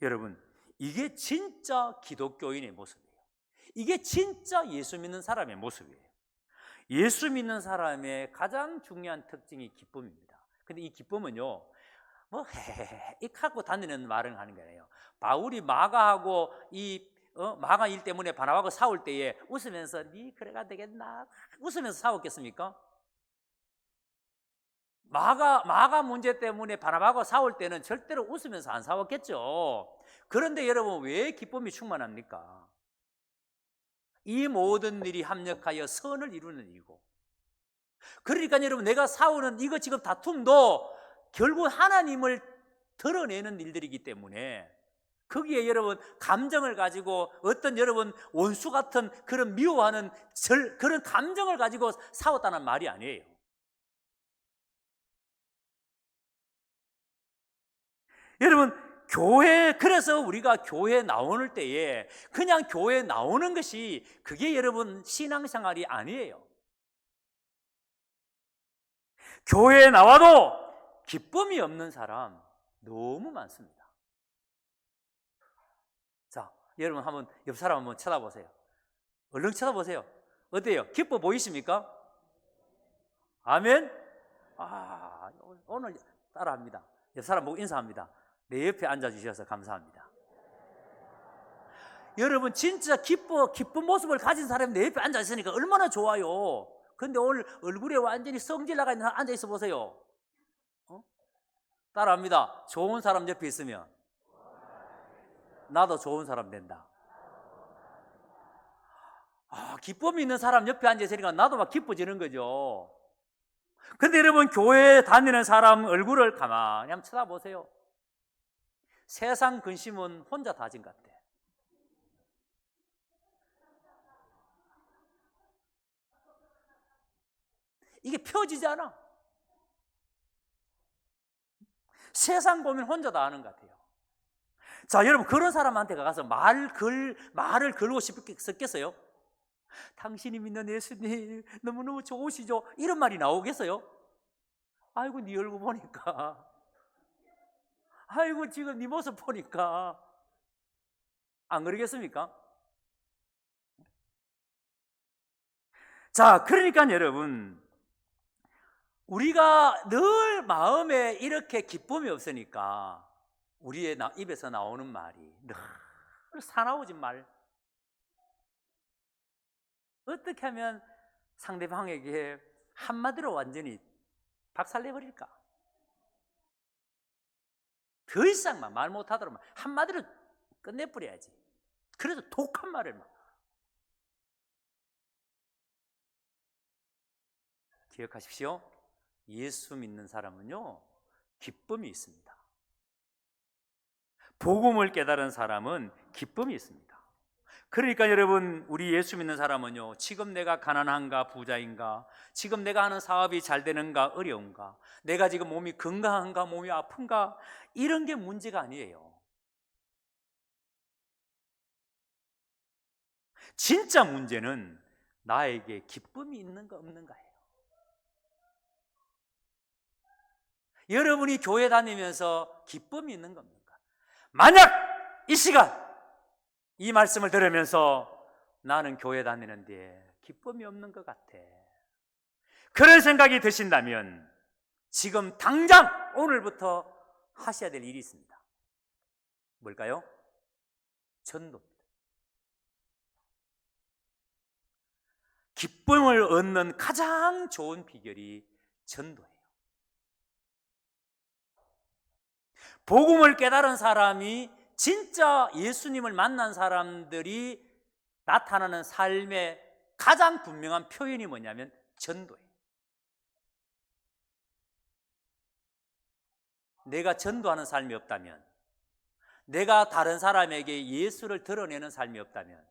여러분, 이게 진짜 기독교인의 모습이에요. 이게 진짜 예수 믿는 사람의 모습이에요. 예수 믿는 사람의 가장 중요한 특징이 기쁨입니다. 근데 이 기쁨은요, 뭐 헤헤헤 하고 다니는 말을 하는 거예요. 바울이 마가하고 마가 일 때문에 바나바하고 싸울 때에 웃으면서 니 그래가 되겠나 웃으면서 싸웠겠습니까? 마가 문제 때문에 바나바하고 싸울 때는 절대로 웃으면서 안 싸웠겠죠. 그런데 여러분, 왜 기쁨이 충만합니까? 이 모든 일이 합력하여 선을 이루는 일이고, 그러니까 여러분, 내가 싸우는 이거 지금 다툼도 결국 하나님을 드러내는 일들이기 때문에 거기에 여러분 감정을 가지고 어떤 여러분 원수 같은 그런 미워하는 그런 감정을 가지고 싸웠다는 말이 아니에요. 여러분, 그래서 우리가 교회 나오는 때에 그냥 교회 나오는 것이 그게 여러분 신앙생활이 아니에요. 교회에 나와도 기쁨이 없는 사람 너무 많습니다. 자, 여러분 한번 옆 사람 한번 쳐다보세요. 얼른 쳐다보세요. 어때요? 기뻐 보이십니까? 아멘? 오늘 따라합니다. 옆 사람 보고 인사합니다. 내 옆에 앉아주셔서 감사합니다. 여러분, 진짜 기쁜 모습을 가진 사람이 내 옆에 앉아있으니까 얼마나 좋아요. 근데 오늘 얼굴에 완전히 성질 나가 있는 사람 앉아있어 보세요. 따라합니다. 좋은 사람 옆에 있으면 나도 좋은 사람 된다. 기쁨이 있는 사람 옆에 앉아있으니까 나도 막 기뻐지는 거죠. 근데 여러분, 교회에 다니는 사람 얼굴을 가만히 한번 쳐다보세요. 세상 근심은 혼자 다진 것 같아. 이게 펴지지 않아. 세상 고민 혼자 다 하는 것 같아요. 자, 여러분, 그런 사람한테 가서 말을 걸고 싶겠어요? 당신이 믿는 예수님 너무너무 좋으시죠? 이런 말이 나오겠어요? 아이고 네 얼굴 보니까, 아이고 지금 네 모습 보니까. 안 그러겠습니까? 자, 그러니까 여러분, 우리가 늘 마음에 이렇게 기쁨이 없으니까 우리의 입에서 나오는 말이 늘 사나워진 말. 어떻게 하면 상대방에게 한마디로 완전히 박살내버릴까? 더 이상만 말 못하도록 한마디로 끝내버려야지. 그래서 독한 말을 막. 기억하십시오. 예수 믿는 사람은요, 기쁨이 있습니다. 복음을 깨달은 사람은 기쁨이 있습니다. 그러니까 여러분, 우리 예수 믿는 사람은요, 지금 내가 가난한가 부자인가, 지금 내가 하는 사업이 잘 되는가 어려운가, 내가 지금 몸이 건강한가 몸이 아픈가, 이런 게 문제가 아니에요. 진짜 문제는 나에게 기쁨이 있는가 없는가예요. 여러분이 교회 다니면서 기쁨이 있는 겁니까? 만약 이 시간 이 말씀을 들으면서 나는 교회 다니는데 기쁨이 없는 것 같아, 그런 생각이 드신다면 지금 당장 오늘부터 하셔야 될 일이 있습니다. 뭘까요? 전도입니다. 기쁨을 얻는 가장 좋은 비결이 전도예요. 복음을 깨달은 사람이, 진짜 예수님을 만난 사람들이 나타나는 삶의 가장 분명한 표현이 뭐냐면 전도예요. 내가 전도하는 삶이 없다면, 내가 다른 사람에게 예수를 드러내는 삶이 없다면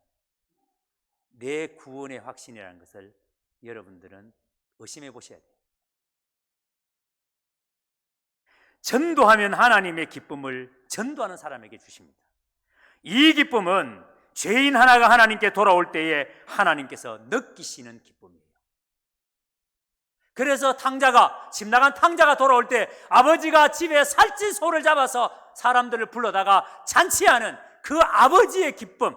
내 구원의 확신이라는 것을 여러분들은 의심해 보셔야 돼요. 전도하면 하나님의 기쁨을 전도하는 사람에게 주십니다. 이 기쁨은 죄인 하나가 하나님께 돌아올 때에 하나님께서 느끼시는 기쁨이에요. 그래서 집 나간 탕자가 돌아올 때 아버지가 집에 살찐 소를 잡아서 사람들을 불러다가 잔치하는 그 아버지의 기쁨,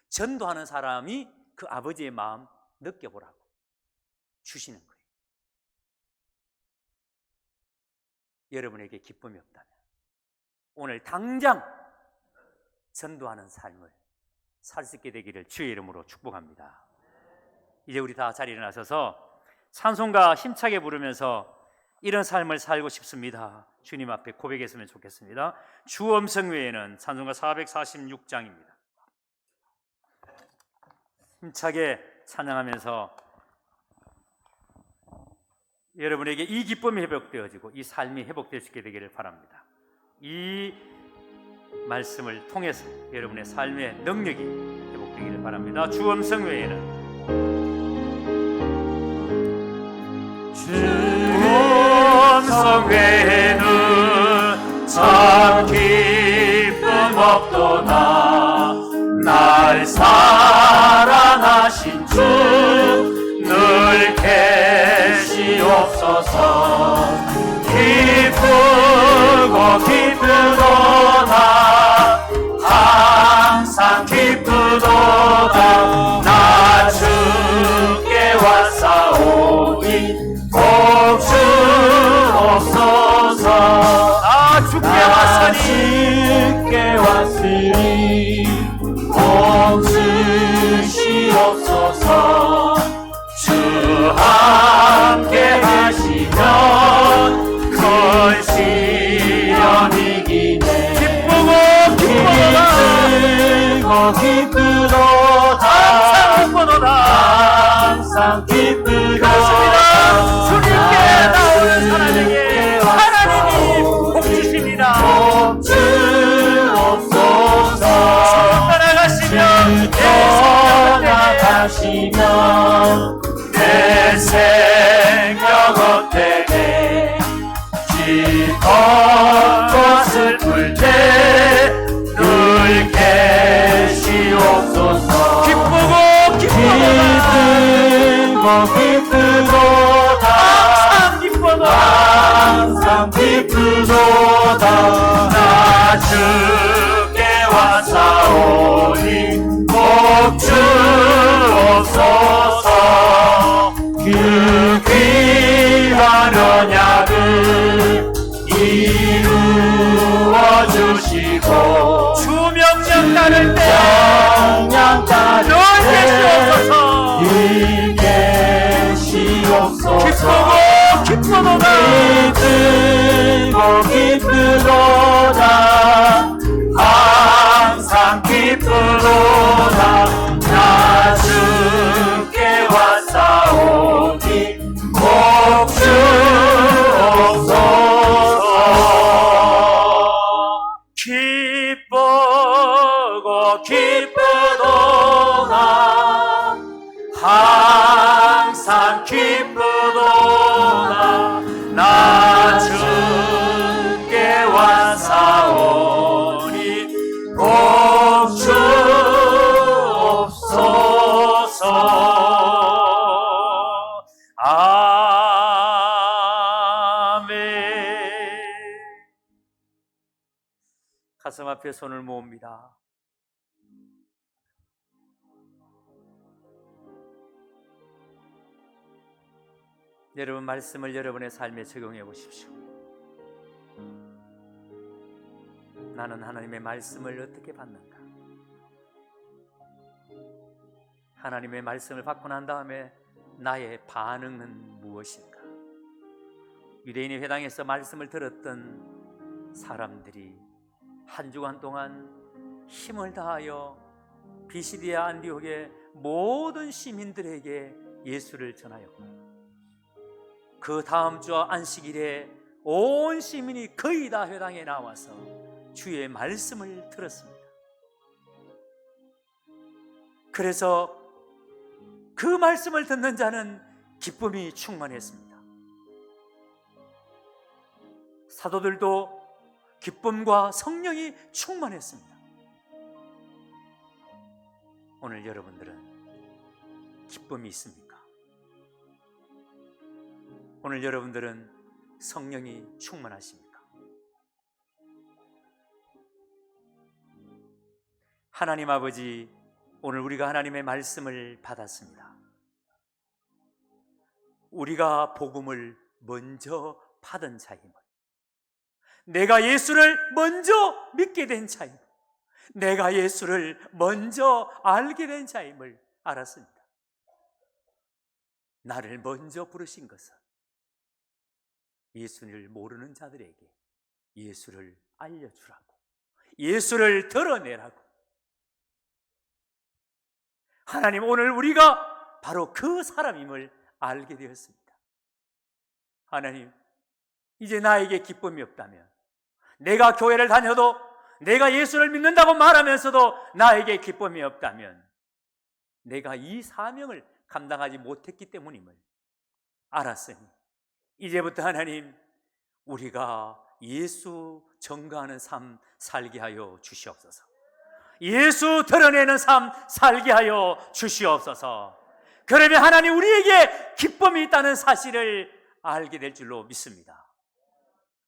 전도하는 사람이 그 아버지의 마음 느껴보라고 주시는 거예요. 여러분에게 기쁨이 없다면 오늘 당장 전도하는 삶을 살 수 있게 되기를 주의 이름으로 축복합니다. 이제 우리 다 자리에 일어나셔서 찬송가 힘차게 부르면서 이런 삶을 살고 싶습니다, 주님 앞에 고백했으면 좋겠습니다. 주 음성 외에는 찬송가 446장입니다. 힘차게 찬양하면서 여러분에게 이 기쁨이 회복되어지고 이 삶이 회복될 수 있게 되기를 바랍니다. 이 말씀을 통해서 여러분의 삶의 능력이 회복되기를 바랍니다. 주 음성 외에는, 주 음성 외에는 참 기쁨 없도다. 날 사랑하신 주 늘 계시옵소서. 기쁘고 기쁘도다. 항상 기쁘도다. 나 주께 왔사오니 복 주옵소서. 나 주께 왔으니 복 주시옵소서. 주 함께 하시면 큰 시련 이기네. 기쁘도다. 항상 기쁘도다. 주님께 나오는 사람에게 하나님이 복 주십니다. 복 주옵소서. 떠나가시면 내 생명 헛되게 기뻤고 슬플 때 늘 계시옵소서. 기쁘고 기쁘도다. 항상 항상 기쁘도다. 나 주께 왔사오니 복 주옵소서. 그 귀한 언약을 이루어 주시고 주 명령 따를 때 늘 계시옵소서. 기쁘도다. 기쁘도다. 항상 기쁘도다. 나 주께 왔사오니 복 주옵소서. 기쁘고 기쁘도다. 항상 기쁘도다. 나 주께 왔사오니 복 주옵소서. 아멘. 가슴 앞에 손을 모읍니다. 여러분, 말씀을 여러분의 삶에 적용해 보십시오. 나는 하나님의 말씀을 어떻게 받는가? 하나님의 말씀을 받고 난 다음에 나의 반응은 무엇인가? 유대인의 회당에서 말씀을 들었던 사람들이 한 주간 동안 힘을 다하여 비시디아 안디옥의 모든 시민들에게 예수를 전하였고, 그 다음 주 안식일에 온 시민이 거의 다 회당에 나와서 주의 말씀을 들었습니다. 그래서 그 말씀을 듣는 자는 기쁨이 충만했습니다. 사도들도 기쁨과 성령이 충만했습니다. 오늘 여러분들은 기쁨이 있습니까? 오늘 여러분들은 성령이 충만하십니까? 하나님 아버지, 오늘 우리가 하나님의 말씀을 받았습니다. 우리가 복음을 먼저 받은 자임을, 내가 예수를 먼저 믿게 된 자임을, 내가 예수를 먼저 알게 된 자임을 알았습니다. 나를 먼저 부르신 것은 예수를 모르는 자들에게 예수를 알려주라고, 예수를 드러내라고. 하나님, 오늘 우리가 바로 그 사람임을 알게 되었습니다. 하나님, 이제 나에게 기쁨이 없다면, 내가 교회를 다녀도 내가 예수를 믿는다고 말하면서도 나에게 기쁨이 없다면 내가 이 사명을 감당하지 못했기 때문임을 알았으니 이제부터 하나님, 우리가 예수 전가하는 삶 살게 하여 주시옵소서. 예수 드러내는 삶 살게 하여 주시옵소서. 그러면 하나님, 우리에게 기쁨이 있다는 사실을 알게 될 줄로 믿습니다.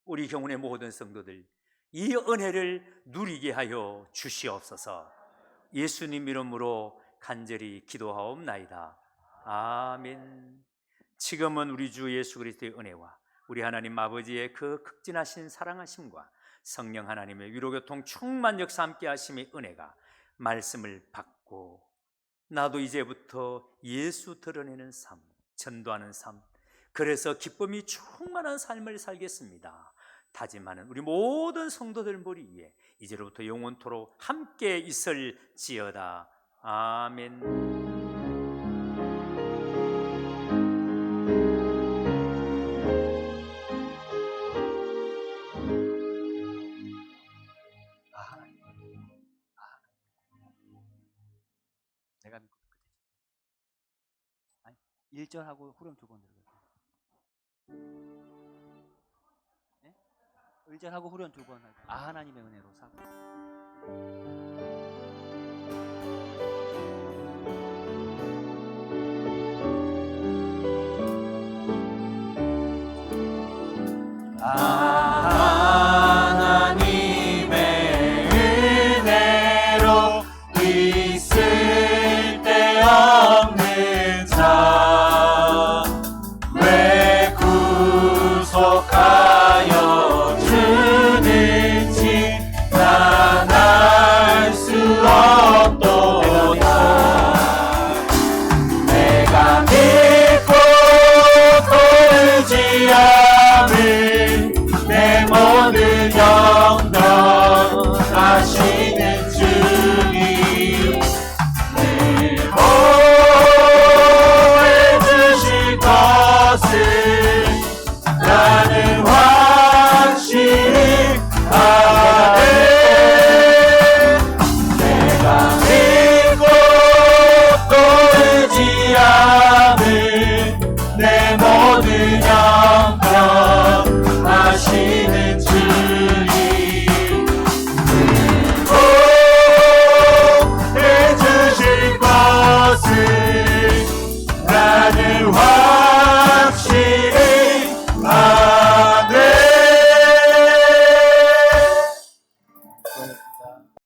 우리 경운의 모든 성도들, 이 은혜를 누리게 하여 주시옵소서. 예수님 이름으로 간절히 기도하옵나이다. 아멘. 지금은 우리 주 예수 그리스도의 은혜와 우리 하나님 아버지의 그 극진하신 사랑하심과 성령 하나님의 위로교통 충만 역사 함께 하심의 은혜가 말씀을 받고, 나도 이제부터 예수 드러내는 삶, 전도하는 삶, 그래서 기쁨이 충만한 삶을 살겠습니다 다짐하는 우리 모든 성도들 머리 위에 이제로부터 영원토록 함께 있을지어다. 아멘. 내가 믿고 끝이지. 아니, 1절하고 후렴 두 번 들어요. 네? 1절하고 후렴 두 번 하고, 하나님의 은혜로 사고.